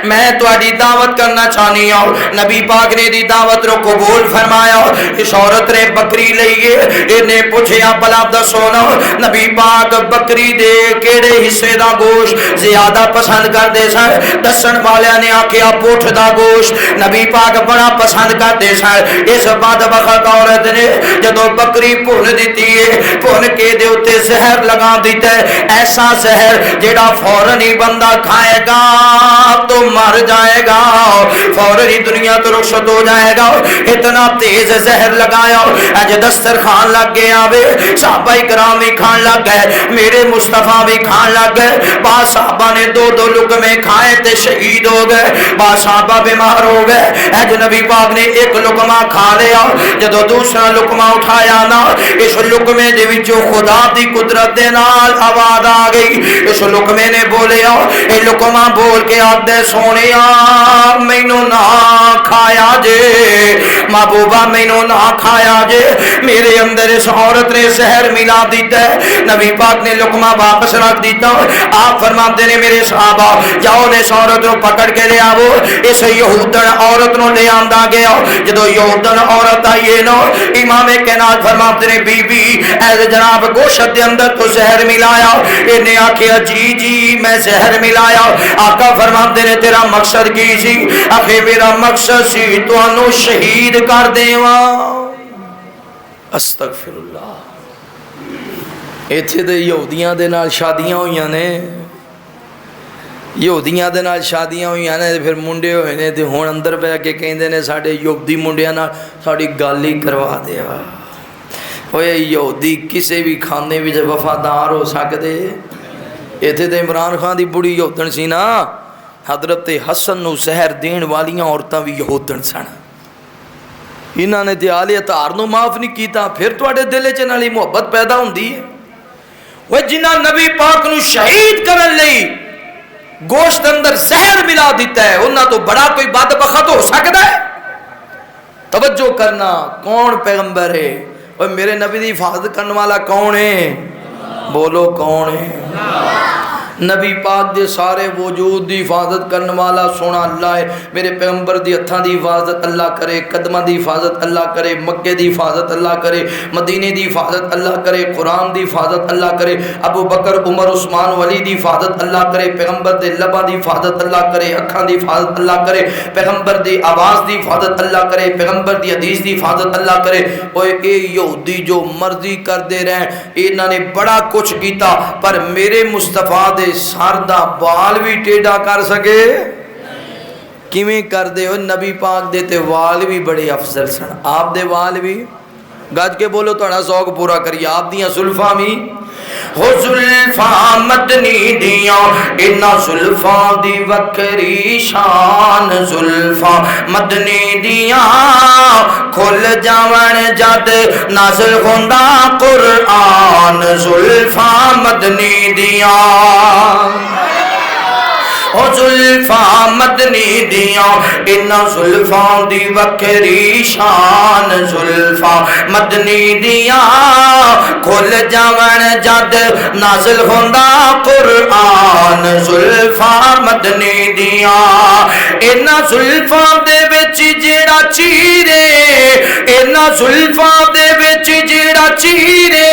میں تہاڈی دعوت کرنا چاہنی ہوں نبی پاک نے دی دعوت رو قبول فرمایا اس عورت نے بکری لئیے انہیں پوچھیا بلا دسو نا نبی پاک بکری دے کیڑے حصے دا گوشت زیادہ پسند کر دے سن دسن والے نے آکھیا پوٹھ دا گوشت نبی پاک بڑا پسند کر دے سن اس بعد وقت عورت نے جدو بکری بھن دیتی ہے بھن کے دے اوتے زہر لگا دیتا ہے ایسا زہر جیڑا فوراً ہی بندہ کھائے گا تو مر جائے گا فوراً ہی دنیا تو رخصت ہو جائے گا اتنا تیز زہر لگایا اج دسترخوان لگ گیا وے صحابہ کرام بھی کھان لگ گئے میرے مصطفیٰ بھی کھان لگ گئے بعض صحابہ نے دو لقمے کھائے تے شہید ہو گئے بعض صحابہ بیمار ہو گئے اج نبی پاک نے ایک لقمہ کھا لیا جدو دوسرا لقمہ اٹھایا نا اس لقمے دے وچوں خدا دی قدرت دے نال آواز آ گئی اس لقمے نے بولیا اے لقمہ بول کے آدھے سونیا مینوں نہ کھایا جے محبوبہ مینوں نہ کھایا جے میرے اندر اس عورت نے زہر ملا دیتا ہے نبی پاک نے لقمہ واپس رکھ دیتا آپ فرماتے نے میرے صحابہ جاؤ اس عورت کو پکڑ کے لے آو اس یہودن عورت نو لے آندا گیا جدو یہودن عورت آئیے نا امام کائنات فرماتے نے بی بی اے جناب گوشت دے اندر تو زہر ملایا انہیں آکھیا جی میں زہر ملایا آقا فرماتے نے تیرا مقصد کی سی آخے میرا مقصد سی تو انو شہید کر دیواں استغفر اللہ ایتھے دے یہودیاں دے نال شادیاں ہوئیاں نے یہودیاں دے نال شادیاں ہوئیاں نے پھر منڈے ہوئے نے تے ہن اندر پہ کے کہندے نے ساڈے یہودی منڈیاں نال ساڈی گل ہی کروا دیا اوے یہودی کسے بھی کھانے وچ وفادار ہو سکدے ایتھے تے عمران خان دی بڑی یہودن سی نا حضرت حسن نو زہر دین والیاں عورتاں بھی یہودن سن انہاں نے تے آل اطہار نو معاف نہیں کیتا پھر تواڈے دل وچ نالی محبت پیدا ہوندی ہے وہ جنہاں نبی پاک نو شہید کرن لئی گوشت اندر زہر ملا دیتا ہے انہاں تو بڑا کوئی بدبخت ہو سکتا ہے توجہ کرنا کون پیغمبر ہے اور میرے نبی دی حفاظت کرنے والا کون ہے بولو کون ہے نبی پاک دے سارے وجود دی حفاظت کرنے والا سونا اللہ ہے میرے پیغمبر دی ہتھاں دی حفاظت اللہ کرے قدماں دی حفاظت اللہ کرے مکے دی حفاظت اللہ کرے مدینے دی حفاظت اللہ کرے قرآن دی حفاظت اللہ کرے ابو بکر عمر عثمان ولی دی حفاظت اللہ کرے پیغمبر دے لباں دی حفاظت اللہ کرے اکھاں دی حفاظت اللہ کرے پیغمبر دی آواز دی حفاظت اللہ کرے پیغمبر دی حدیث دی حفاظت اللہ کرے اوے اے یہودی جو مرضی کر دے رہے انہاں نے بڑا کچھ کیتا پر میرے مصطفیٰ دے سر دا وال بھی ٹیڑھا کر سکے کیویں کر دے ہو نبی پاک دے تے وال بھی بڑے افضل سن آپ دے وال بھی گج کے بولو تھوڑا ذوق پورا کریے آپ دیاں زلفاں بھی ہو زلفاں مدنی دیاں انہاں زلفاں دی وکری شان زلفاں مدنی دیاں کھل جاون جد نازل ہوندا قرآن زلفاں مدنی دیاں او زلفاں مدنی دیاں انہاں زلفاں دی وکری شان زلفاں مدنی دیاں کھل جاون جد نازل ہوندا قرآن زلفاں مدنی دیاں انہاں زلفاں دے وچ جیڑا چیرے انہاں زلفاں دے وچ جیڑا چیرے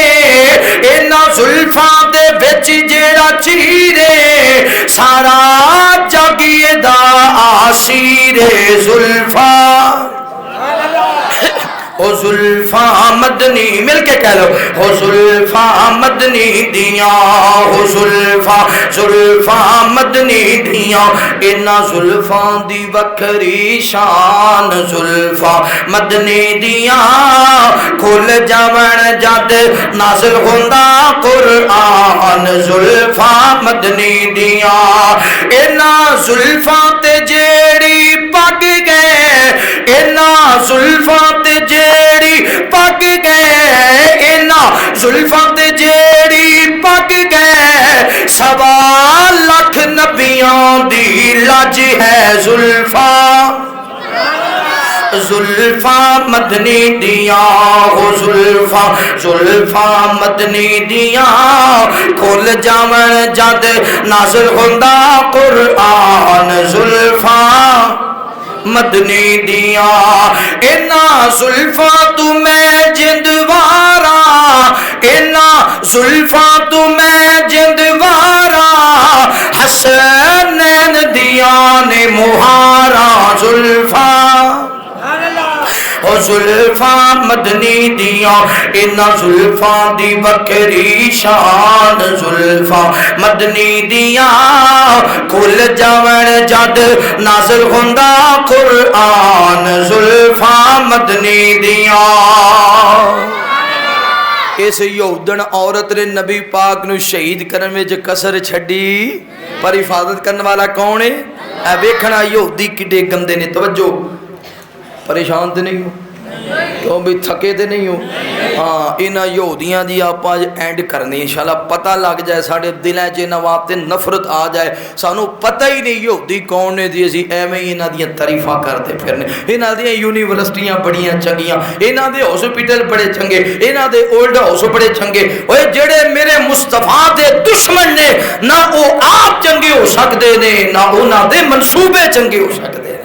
انہاں زلفاں دے وچ جیڑا چیرے سارا تاثیر زلفا او زلفا مدنی مل کے کہہ لو ہو زلفا مدنی دیاں ہو زلفا مدنی دیاں اینا زلفا دی وکری شان زلفا مدنی دیاں کھل جاون جد نازل ہوندا قرآن زلفا مدنی دیاں اینا زلفا تے جیڑی پگ گئے اینا زلفا تے جیڑی پگ گئے اینا زلفا تے جیڑی پگ گئے 1.25 لاکھ نبیوں دی لج ہے زلفا زلفا مدنی دیاں ہو زلفا مدنی دیاں کھل جاون جد نازل ہوندا قرآن زلفا مدنی دیاں اینا زلفا تو میں جندوارا اینا زلفا تو میں جندوارا حسنین دیاں نے مہارا زلفا او زلفا مدنی دیاں اینا زلفا دی وکری شان زلفا مدنی دیاں کھل جاون جد نازل ہوندا قرآن زلفا مدنی دیاں اس یہودن عورت نے نبی پاک نو شہید کرنے میں جو کسر چھڑی پر حفاظت کرنے والا کون ہے اے ویکھنا یہودی کڈے گندے نے توجہ پریشان تے نہیں ہو کیوں بھی تھکے تے نہیں ہو ہاں انہاں یہودیاں دی آپ آج اینڈ کرنی انشاءاللہ پتہ لگ جائے ساڑھے دلیں چے نواب تے نفرت آ جائے سانو پتہ ہی نہیں یہودی کون نے دی اسی ایویں ہی انہاں دیاں تعریفاں کرتے پھرنے انہاں دیاں یونیورسٹیاں بڑیاں چنگیاں انہاں دے ہاسپٹل بڑے چنگے انہاں دے اولڈ ہاؤس بڑے چنگے اوے جڑے میرے مصطفیٰ دے دشمن نے نہ او آپ چنگے ہو سکدے نے نہ انہاں دے منصوبے چنگے ہو سکدے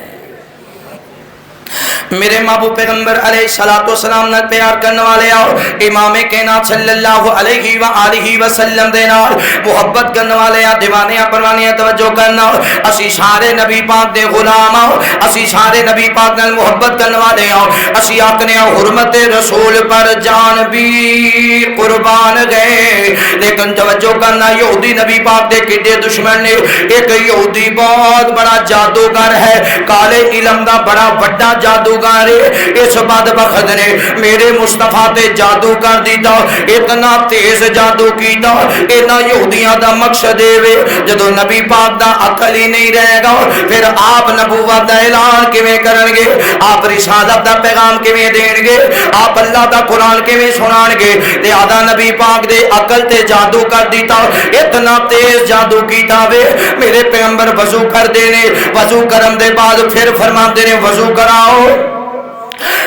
میرے محبوب پیغمبر علیہ السلام نے پیار کرنے والے آؤ امام کائنات صلی اللہ علیہ وآلہ وسلم دے نال محبت کرنے والے آؤ دیوانیاں پروانیاں توجہ کرنا اسی سارے نبی پاک دے غلام آؤ اسی سارے نبی پاک نال محبت کرنے والے آؤ اسی آکنے آؤ حرمت رسول پر جان بھی قربان گئے لیکن توجہ کرنا یہودی نبی پاک دے کڈے دشمن نے ایک یہودی بہت بڑا جادوگر ہے کالے علم دا بڑا بڑا جادو اس بدبخت نے میرے مصطفیٰ تے جادو کر دیتا اتنا تیز جادو کیتا اینا یہودیاں دا مقصد دے جدو نبی پاک دا عقل ہی نہیں رہے گا پھر آپ نبوت دا اعلان کیویں کرن گے آپ رسالت دا پیغام کیویں دین گے آپ اللہ دا قرآن کیویں سنان گے لہذا نبی پاک دے عقل تے جادو کر دیتا اتنا تیز جادو کیتا وے میرے پیغمبر وضو کر دینے وضو کرم دے بعد پھر فرمان دینے وضو کراؤ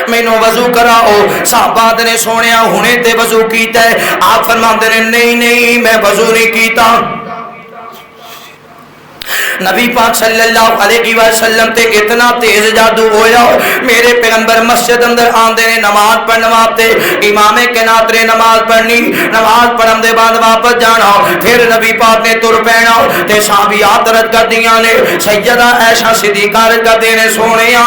مینوں وضو کراؤ صحابہ نے سونیا ہونے تے وضو کیتا ہے آپ فرماندے نے نہیں میں وضو نہیں کیتا نبی پاک صلی اللہ علیہ وسلم تے اتنا تیز جادو ہویا میرے پیغمبر مسجد اندر آندے نے نماز پڑھنے واسطے امام کائنات نے نماز پڑھنی نماز پڑھن دے بعد واپس جانا پھر نبی پاک نے تر پینا تے صحابیات رد کر دیاں نے سیدہ عائشہ صدیقہ رد کر دینے سونیا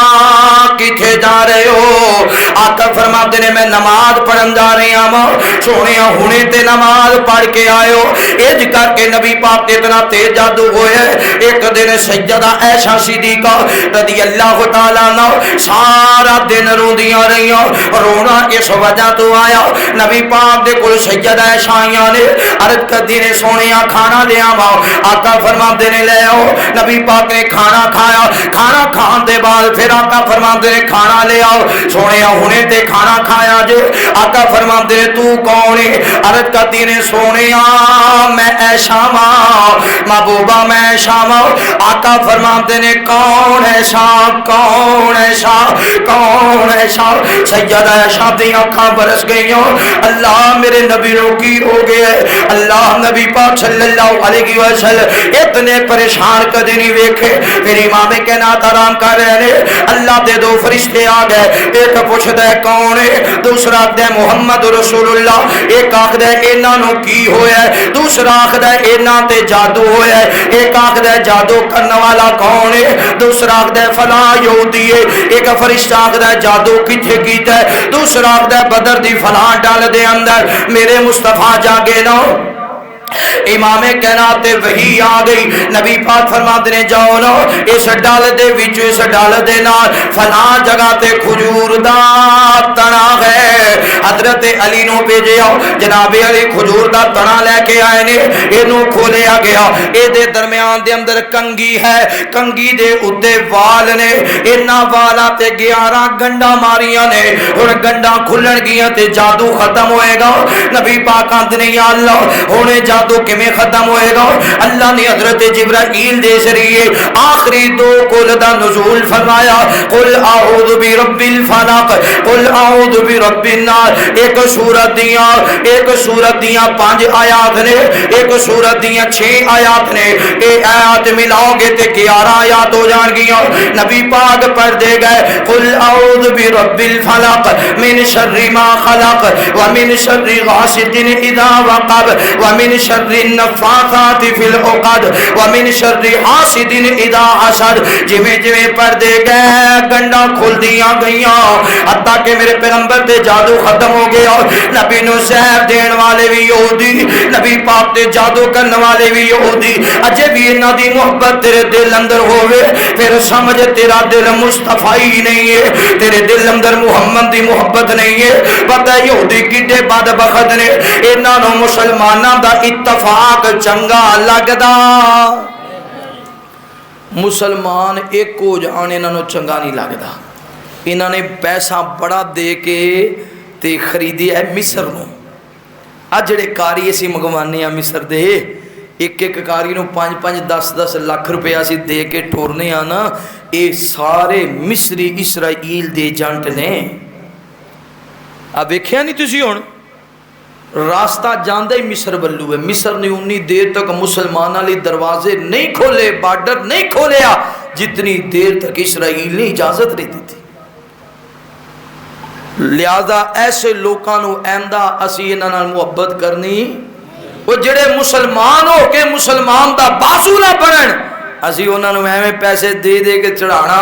کتھے جا رہے ہو آقا فرماتے نے میں نماز پڑھن جا رہی ہوں سونیا ہونے تے نماز پڑھ کے آئے ہو اج کر کے نبی پاک تے اتنا تیز جادو ہویا ایک دن سیدہ عائشہ صدیقہ رضی اللہ تعالیٰ عنہ سارا دن روندیاں رہیاں رونا اس وجہ تو آیا نبی پاک دے کل سیدہ عائشہ آئیاں نے عرض کر دینے سونیاں کھانا لے آوا آقا فرما دینے لے آؤ نبی پاک نے کھانا کھایا کھانا کھان دے بعد پھر آقا فرما دینے کھانا لے آؤ سونیاں ہونے تے کھانا کھایا جے آقا فرما دینے تو کونے عرض کر دینے سونیاں میں عائشہ ماں محبوبہ میں عائشہ ماں آقا فرماتے نے کون ہے شاہ کون ہے شاہ کون ہے شاہ سیدہ عائشہ دی آنکھاں برس گئی اللہ میرے نبی رو کی ہو گئے اللہ نبی پاک صلی اللہ علیہ وسلم اتنے پریشان کدے نہیں ویکھے۔ پھر امام کائنات آرام کر رہے نے، اللہ دے دو فرشتے آ گئے، ایک پوچھدا ہے کون ہے، دوسرا آخدا ہے محمد رسول اللہ، ایک آخدا ہے انہاں نوں کی ہویا ہے، دوسرا آخدا ہے انہاں تے جادو ہویا ہے، ایک آخدا ہے جادو کرنے والا کون ہے، دوسرا آخدا ہے فلاں یہودی ہے، ایک فرشتہ آخدا ہے جادو کتھے کیتا ہے، دوسرا آخدا ہے بدر دی فلاں ڈال دے اندر میرے مصطفیٰ جاگے نہ۔ امام کائنات وحی آ گئی، نبی پاک فرماتے نے جاؤ نا اس ڈال دے وچ، اس ڈال دے نال فلاں جگہ تے کھجور دا تنا ہے۔ حضرت علی نو بھیجیا، جناب علی کھجور دا تنا لے کے آئے نے، اینو کھولیا گیا، اے دے درمیان دے اندر کنگھی ہے، کنگھی دے اوتے وال نے، انہاں والاں تے 11 گنڈا ماریاں نے، ہن گنڈا کھلن گیاں تے جادو ختم ہوئے گا۔ نبی پاک آندے نے یا اللہ ہن جادو کیویں ختم ہوئے گا؟ اللہ نے حضرت جبرائیل دے ذریعے آخری 2 کل دا نزول فرمایا، قل اعوذ برب الفلق، قل اعوذ برب الناس۔ ایک سورت دیاں 5 آیات نے، ایک سورت دیاں 6 آیات نے، اے آیات ملاؤ گے تے 11 آیات ہو جان گیاں۔ نبی پاک پڑھ دے گئے قل اعوذ برب الفلق من شر ما خلق ومن شر غاسق اذا وقب ومن شر النفاثات فی العقد ومن شر حاسد اذا حسد۔ جویں جویں پڑھ دے گئے گنڈا کھل دیاں گئیاں، حتیٰ کہ میرے پیغمبر تے جادو ختم ہو گیا۔ نبی نو زہر دین والے بھی یہودی، نبی پاک تے جادو کرنے والے بھی یہودی، اجے بھی انہاں دی محبت تیرے دل اندر ہووے پھر سمجھ تیرا دل مصطفی ہی نہیں ہے، تیرے دل اندر محمد دی محبت نہیں ہے۔ پتہ یہودی کڈے بدبخت نے، انہاں نو مسلماناں دا اتفاق چنگا لگدا، مسلمان ایک ہو جان انہاں نو چنگا نہیں لگدا۔ انہاں نے پیسہ بڑا دے کے تے خریدی ہے مصر نو۔ اج جڑے کاری اسی منگوانے ہیں مصر دے، ایک ایک کاری نو 5-5 10-10 لاکھ روپیہ اسی دے کے ٹورنے آ نا، اے سارے مصری اسرائیل دے جنٹ نے۔ اب ویکھیا نہیں تسی ہن راستہ جاندہ ہی مصر بلو ہے۔ مصر نے انی دیر تک مسلمانہ لی دروازے نہیں کھولے، بارڈر نہیں کھولیا جتنی دیر تک اسرائیل نے اجازت رہتی تھی۔ لہذا ایسے لوکاں نو ایندہ اسی انہاں نال محبت کرنی، وہ جڑے مسلمان ہو کے مسلمان دا بازو نہ بنن، اسی انہاں نو ایویں پیسے دے دے کے چڑھانا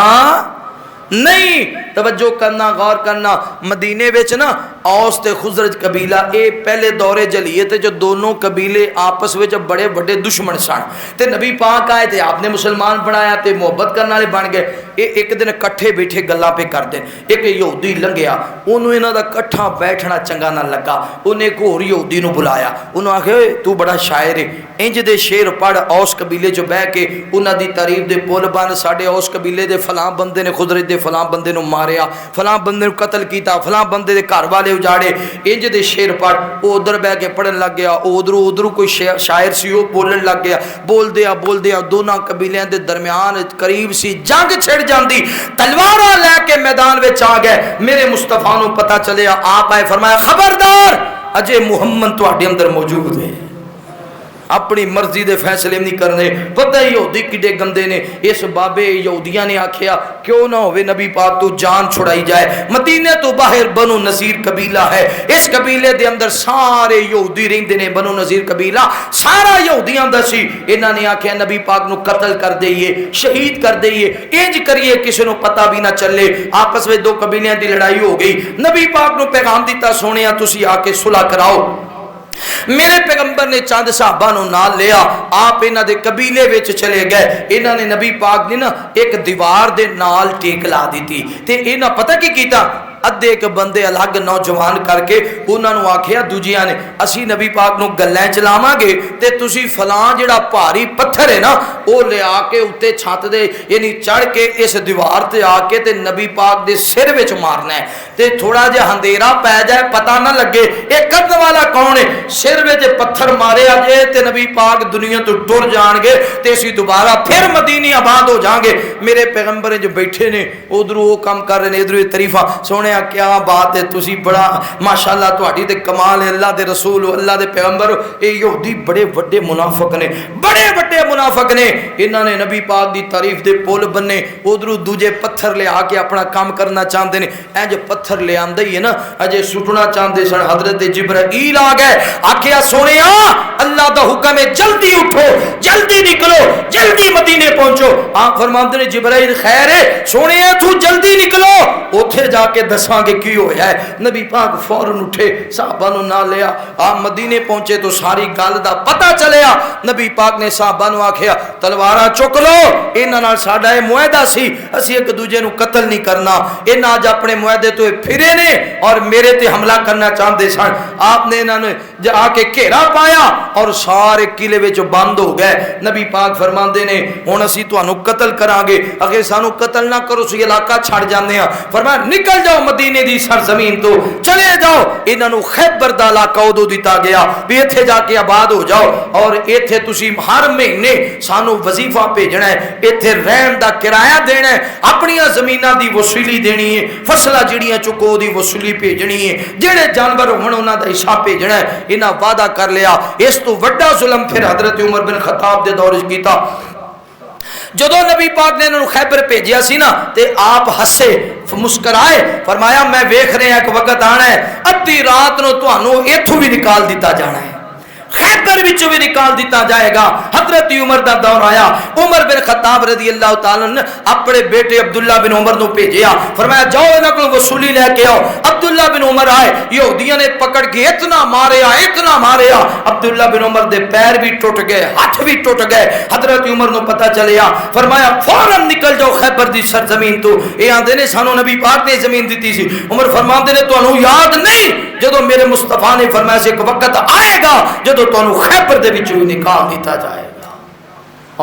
نہیں۔ توجہ کرنا، غور کرنا، مدینے وچ نا اوس تے خزرج قبیلہ اے پہلے دورے جلیے تے جو دونوں قبیلے آپس وچ بڑے بڑے دشمن سن، تے نبی پاک آئے تے آپ نے مسلمان بنایا تے محبت کرنے والے بن گئے۔ اے ایک دن کٹھے بیٹھے گلاں پہ کر دیں، ایک یہودی لنگیا، انہوں انہاں دا کٹھا بیٹھنا چنگا نہ لگا، انہیں ایک اور یہودی نو بلایا، انہوں آکھے تو بڑا شاعر ہے، انج دے شعر پڑھ اوس قبیلے جو بہ کے انہاں دی تعریف دے پول بن، ساڈے اوس قبیلے دے فلاں بندے نے خزرج دے فلاں بندے نو ماریا، فلاں بندے نو قتل کیتا، فلاں بندے دے گھر والے اجاڑے، انج دے شعر پڑھ۔ او ادھر بہ کے پڑھن لگ گیا، او ادھر کوئی شاعر سی او بولن لگ گیا، بول دیا دونوں قبیلیاں دے درمیان قریب سی جنگ چھڑ جاندی، تلواراں لے کے میدان وچ آ گئے۔ میرے مصطفیٰ نو پتہ چلیا، آپ آئے فرمایا خبردار اجے محمد تواڈے اندر موجود ہے، اپنی مرضی دے فیصلے نہیں کرنے۔ پتہ یہودی کڈے گندے نے، اس بابے یہودیاں نے آکھیا کیوں نہ ہوئے نبی پاک تو جان چھڑائی جائے۔ مدینے تو باہر بنو نذیر قبیلہ ہے، اس قبیلے دے اندر سارے یہودی رہندے نے، بنو نذیر قبیلہ سارا یہودیاں دا سی۔ انہاں نے آکھیا نبی پاک نو قتل کر دئیے، شہید کر دئیے، انج کریے کسی نو پتہ بھی نہ چلے۔ آپس میں دو قبیلیاں دی لڑائی ہو گئی، نبی پاک نو پیغام دیتا سونیا تسی آ کے صلح کراؤ۔ میرے پیغمبر نے چاند صحابہ نو نال لیا، آپ انہاں دے قبیلے وچ چلے گئے۔ انہاں نے نبی پاک نے نا ایک دیوار دے نال ٹیک لا دیتی تے انہاں پتہ کی کیتا، ادھے ایک بندے الگ نوجوان کر کے انہاں نو آکھیا دوجیاں نے اسی نبی پاک نو گلیں چلاواں گے تے تسی فلاں جڑا بھاری پتھر ہے نا او لے آ کے اوتے چھت دے یعنی چڑھ کے اس دیوار تے آ کے تے نبی پاک دے سر وچ مارنا ہے تے تھوڑا جہا اندھیرا پے جائے پتہ نہ لگے اے کرن والا کون ہے، سر وچ پتھر مارے جے تے نبی پاک دنیا تو ٹر جان گے تے اسی دوبارہ پھر مدینے آباد ہو جان گے۔ میرے پیغمبر جو بیٹھے نے ادھر وہ کام کر رہے نے، ادھر تعریفاں سونے فرمایا کیا بات ہے تسی بڑا ماشاءاللہ تہاڈی تے کمال ہے، اللہ دے رسول اللہ دے پیغمبر، اے یہودی بڑے وڈے منافق نے، بڑے وڈے منافق نے، انہاں نے نبی پاک دی تعریف دے پول بننے، ادھروں دوجے پتھر لے آ کے اپنا کام کرنا چاہتے ہیں، انج پتھر لے آندے ہی ہے نا اجے سٹنا چاہتے سن، حضرت جبرائیل آ گئے، آکھیا سونیا اللہ دا حکم ہے جلدی اٹھو، جلدی نکلو، جلدی مدینے پہنچو۔ آپ فرماندے نے جبرائیل خیر ہے سونیا تو جلدی نکلو، اوتھے جا کے دساں گے کی ہویا ہے۔ نبی پاک فوراً اٹھے، صحابہ نو نہ لیا، آپ مدینے پہنچے تو ساری گل دا پتہ چلیا۔ نبی پاک نے صحابہ نو آکھیا تلواراں چک لو، انہاں نال ساڈا اے معاہدہ سی اسی ایک دوجے نو قتل نہیں کرنا، انہاں اج اپنے معاہدے تو پھرے نے اور میرے تے حملہ کرنا چاہتے سن۔ آپ نے انہاں نے آ کے گھیرا پایا اور سارے قلعے وچ بند ہو گئے۔ نبی پاک فرماندے نے ہن اسی تانوں قتل کراں گے، اگر سانو قتل نہ کرو سی علاقہ چھڑ جاندے ہاں۔ فرمایا نکل جاؤ مدینے دی سرزمین تو، چلے جاؤ۔ انہاں نو خیبر دا علاقہ ادو دتا گیا بھی ایتھے جا کے آباد ہو جاؤ، اور ایتھے تسی ہر مہینے سانو وظیفہ بھیجنا ہے، ایتھے رہن دا کرایہ دینا ہے، اپنی زمیناں دی وصولی دینی ہے، فصلاں جڑیاں چکو دی وصولی بھیجنی ہے، جڑے جانور ہون انہاں دا حصہ بھیجنا ہے۔ انہاں وعدہ کر لیا۔ اس تو وڈا ظلم پھر حضرت عمر بن خطاب دے دور وچ کیتا۔ جدو نبی پاک نے انہوں خیبر بھیجیا سی نا تے آپ ہسے مسکرائے، فرمایا میں ویکھ رہے ہیں ایک وقت آنا ہے ادھی رات نو تانوں ایتھوں بھی نکال دیتا جانا ہے، خیبر وچوں بھی نکال دیتا جائے گا۔ حضرت عمر دا دور آیا، عمر بن خطاب رضی اللہ تعالی نے اپنے بیٹے عبداللہ بن عمر نو بھیجیا، فرمایا جاؤ انہاں کول وصولی لے کے آؤ۔ عبداللہ بن عمر آئے، یہودیاں نے پکڑ کے اتنا ماریا، اتنا ماریا، عبداللہ بن عمر دے پیر بھی ٹوٹ گئے، ہاتھ بھی ٹوٹ گئے۔ حضرت عمر نو پتہ چلیا، فرمایا فوراً نکل جاؤ خیبر دی سرزمین تو، اے آندے نے سانو نبی پاک نے زمین دیتی سی۔ عمر فرماندے نے تانوں یاد نہیں جدو میرے مصطفیٰ نے فرمایا سے ایک وقت آئے گا جدو تانوں خیبر دے وچوں نکال دیتا جائے گا،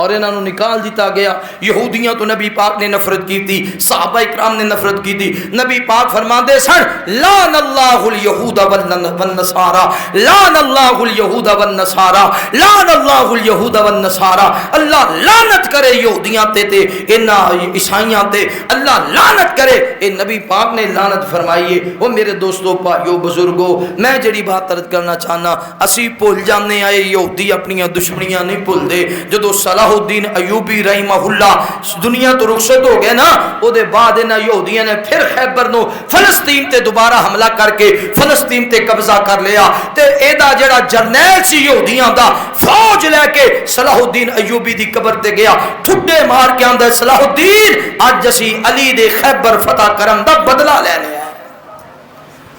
اور انہاں نو نکال دیتا گیا۔ یہودیاں تو نبی پاک نے نفرت کی تھی، صحابہ اکرام نے نفرت کی تھی۔ نبی پاک فرماندے سن لعن اللہ الیہود والنصارى، لعن اللہ الیہود والنصارى، لعن اللہ الیہود والنصارى، اللہ لعنت کرے یہودیاں تے انہاں عیسائیاں تے، اللہ لعنت کرے۔ اے نبی پاک نے لعنت فرمائی ہے۔ او میرے دوستو بھائیو بزرگو، میں جڑی بات عرض کرنا چاہنا، اسی بھول جانے آئے یہودی اپنی دشمنیاں نہیں بھول دے۔ جدو صلاح الدین ایوبی رحمہ اللہ دنیا تو رخصت ہو گئے نا، او دے بعد انہاں یہودیاں نے پھر خیبر نو فلسطین تے دوبارہ حملہ کر کے فلسطین تے قبضہ کر لیا، تے ایدا جڑا جرنیل سی یہودیاں دا فوج لے کے صلاح الدین ایوبی دی قبر تے گیا، ٹھڈے مار کے آندا صلاح الدین اج اسی علی دے خیبر فتح کرن دا بدلہ لے لیا۔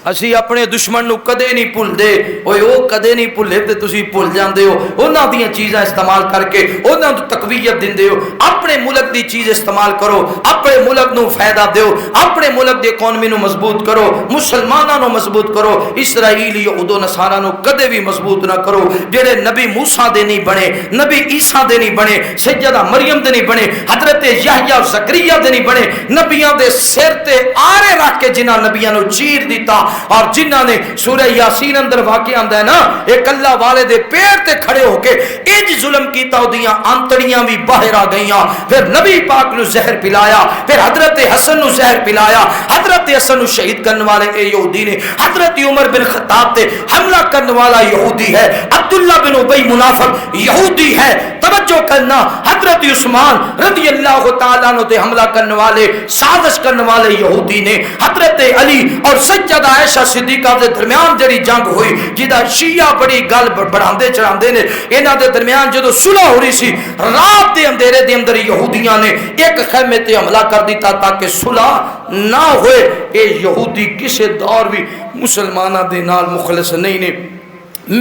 اسی اپنے دشمن نو کدے نہیں بھول دے، اوے او کدے نہیں بھولے تے تسی بھول جاندے ہو، انہاں دیاں چیزاں استعمال کر کے انہاں نو تقویت دیندے ہو۔ اپنے ملک دی چیز استعمال کرو، اپنے ملک نو فائدہ دیو، اپنے ملک دی اکانومی نو مضبوط کرو، مسلماناں نو مضبوط کرو، اسرائیل یہود و نصارا نو کدے بھی مضبوط نہ کرو۔ جڑے نبی موسیٰ دے نہیں بنے، نبی عیسیٰ دے نہیں بنے، سیدہ مریم دے نہیں بنے، حضرت یحییٰ اور زکریا دے نہیں بنے، نبیاں دے سر تے آرے رکھ کے جنہاں نبیاں نو چیر دیتا، اور جنہاں نے سورہ یاسین اندر واقع آندا ہے نا، ایک اللہ والے دے پیر تے کھڑے ہو کے اج ظلم کیتا، اودیاں آنتڑیاں بھی باہر آ گئیاں، پھر نبی پاک نو زہر پلایا، پھر حضرت حسن نو زہر پلایا، حضرت حسن نو شہید کرنے والے اے یہودی نے، حضرت عمر بن خطاب تے حملہ کرنے والا یہودی ہے، عبداللہ بن ابی منافق یہودی ہے۔ توجہ کرنا، حضرت عثمان رضی اللہ تعالیٰ عنہ تے حملہ کرنے والے، سازش کرنے والے یہودی نے، حضرت علی اور سیدہ عائشہ صدیقہ دے درمیان جڑی جنگ ہوئی، جدا شیعہ بڑی گل بڑھاندے چڑھاندے نے، انہاں دے درمیان جدو صلح ہو رہی سی، رات دے اندھیرے دے اندر یہودیاں نے ایک خیمے تے حملہ کر دیتا تاکہ صلح نہ ہوئے۔ اے یہودی کسے دور بھی مسلمانہ دے نال مخلص نہیں نے۔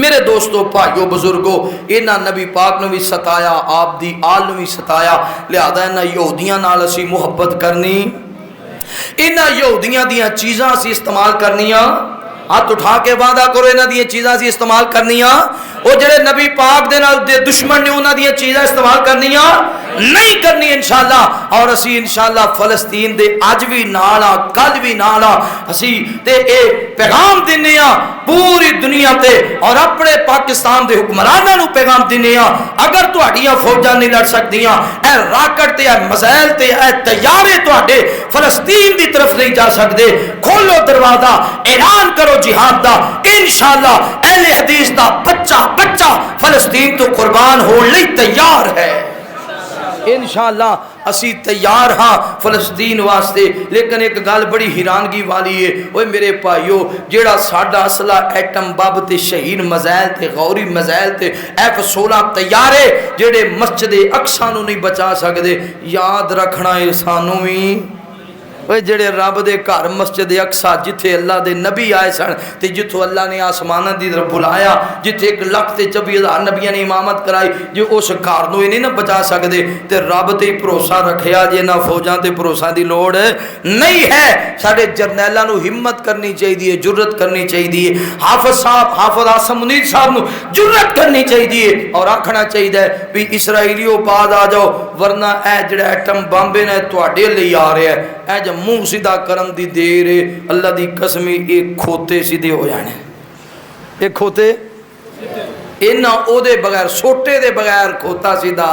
میرے دوستو بھائیو بزرگو، انہاں نبی پاک نو بھی ستایا، آپ دی آل نو بھی ستایا، لہذا انہاں یہودیاں نال اسی محبت کرنی، انہاں یہودیاں دیاں چیزاں اسی استعمال کرنیاں، ہاتھ اٹھا کے وعدہ کرو انہاں دیاں چیزاں اسی استعمال کرنیاں وہ جڑے نبی پاک دے نال دشمن نے انہاں دیاں چیزاں استعمال کرنیاں نہیں کرنی انشاءاللہ. اور اسی انشاءاللہ فلسطین دے اج بھی نال آ کل بھی نال آ اسی تے اے پیغام دینے ہاں پوری دنیا تے اور اپنے پاکستان دے حکمراناں نو پیغام دینے ہاں اگر تہاڈیاں فوجاں نہیں لڑ سکدیاں اے راکٹ تے اے میزائل تے اے طیارے تہاڈے فلسطین دی طرف نہیں جا سکدے. کھولو دروازہ اعلان کرو جہاد دا. انشاءاللہ اہل حدیث دا بچہ فلسطین تو قربان ہون لئی تیار ہے. انشاءاللہ اسی تیار ہاں فلسطین واسطے. لیکن ایک گل بڑی حیرانگی والی ہے اوے میرے بھائیو جیڑا ساڈا اسلحہ ایٹم بم تے شہید میزائل تے غوری میزائل تے F-16 طیارے جیڑے مسجد اقصی نو نہیں بچا سکدے یاد رکھنا ہے سانو بھی. جڑے رب دے گھر مسجد اقصی جتھے اللہ دے نبی آئے سن تے جتھوں اللہ نے آسماناں دی طرف بلایا جتھے 1,24,000 نبیاں نے امامت کرائی جو اس گھر نو نہیں نہ بچا سکدے تے رب تے بھروسہ رکھیا جے نہ فوجاں تے بھروسہ دی لوڑ نہیں ہے. ساڈے جرنیلاں نو ہمت کرنی چاہیے جرت کرنی چاہیے. حافظ صاحب حافظ عاصم منیر صاحب نو جرت کرنی چاہیے اور آکھنا چاہیے بھی اسرائیلیو بعد آ جاؤ ورنہ اے جڑا ایٹم بم ہے تواڈے لئی آ رہا ہے. اے جب منہ سیدھا کرن دی دیر اللہ دی قسمی ایک کھوتے سیدھے ہو جانے. ایک کھوتے انہاں او دے بغیر سوٹے دے بغیر کھوتا سیدھا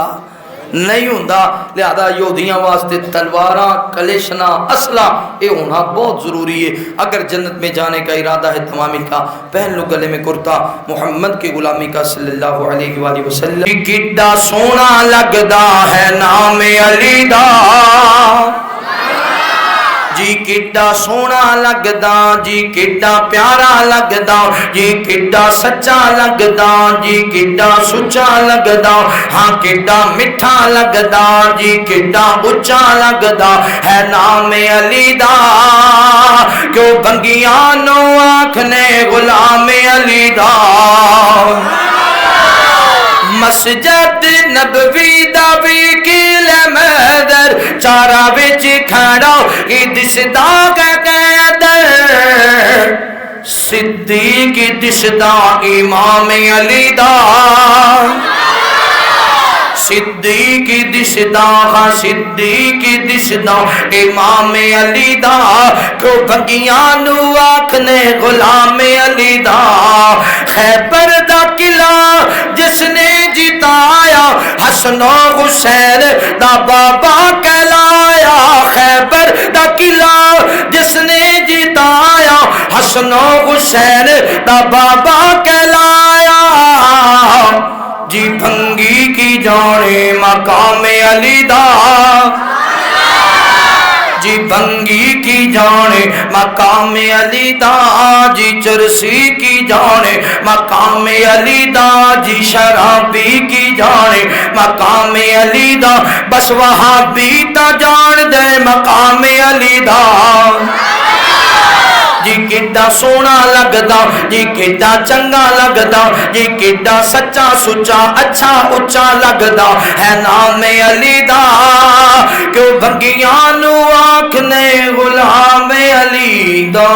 نہیں ہوندا. لہذا یہودیاں واسطے تلواراں کلیشنا اسلحہ یہ ہونا بہت ضروری ہے. اگر جنت میں جانے کا ارادہ ہے تمامی کا پہن لو گلے میں کرتا محمد کی غلامی کا صلی اللہ علیہ وآلہ وسلم. کڈا سونا لگدا ہے نام علی دا جی کڈا سونا لگدا جی کڈا پیارا لگدا جی کڈا سچا لگدا جی کڈا سچا لگدا ہاں کڈا میٹھا لگدا جی کڈا اچا لگدا ہے نام علی دا. کیوں بنگیاں نو آکھنے غلام علی دا. مسجد نبوی دا وکیل مدر چارا وچ کھڑا دسدا قیدر صدیق دسدا امام علی دا. صدیق دسدا ہاں صدیق دسدا امام علی دا. کو بنگیاں نو آکھنے غلام علی دا. خیبر دا قلعہ جس نے جتایا حسن و حسین دا بابا کہلایا. خیبر دا قلعہ جس نے جتایا حسن و حسین دا بابا کہلایا. جی بھنگی کی جانے مقام علی دا جی بھنگی کی جانے مقام علی دا جی چرسی کی جانے مقام علی دا جی شرابی کی جانے مقام علی دا بس وہابی تا جان دے مقام علی دا. جی کڈا سونا لگدا جی کڈا چنگا لگدا جی کڈا سچا سچا اچھا اچا لگدا ہے نام علی دا. کیوں بھنگیاں نو آکھنے غلام علی دا.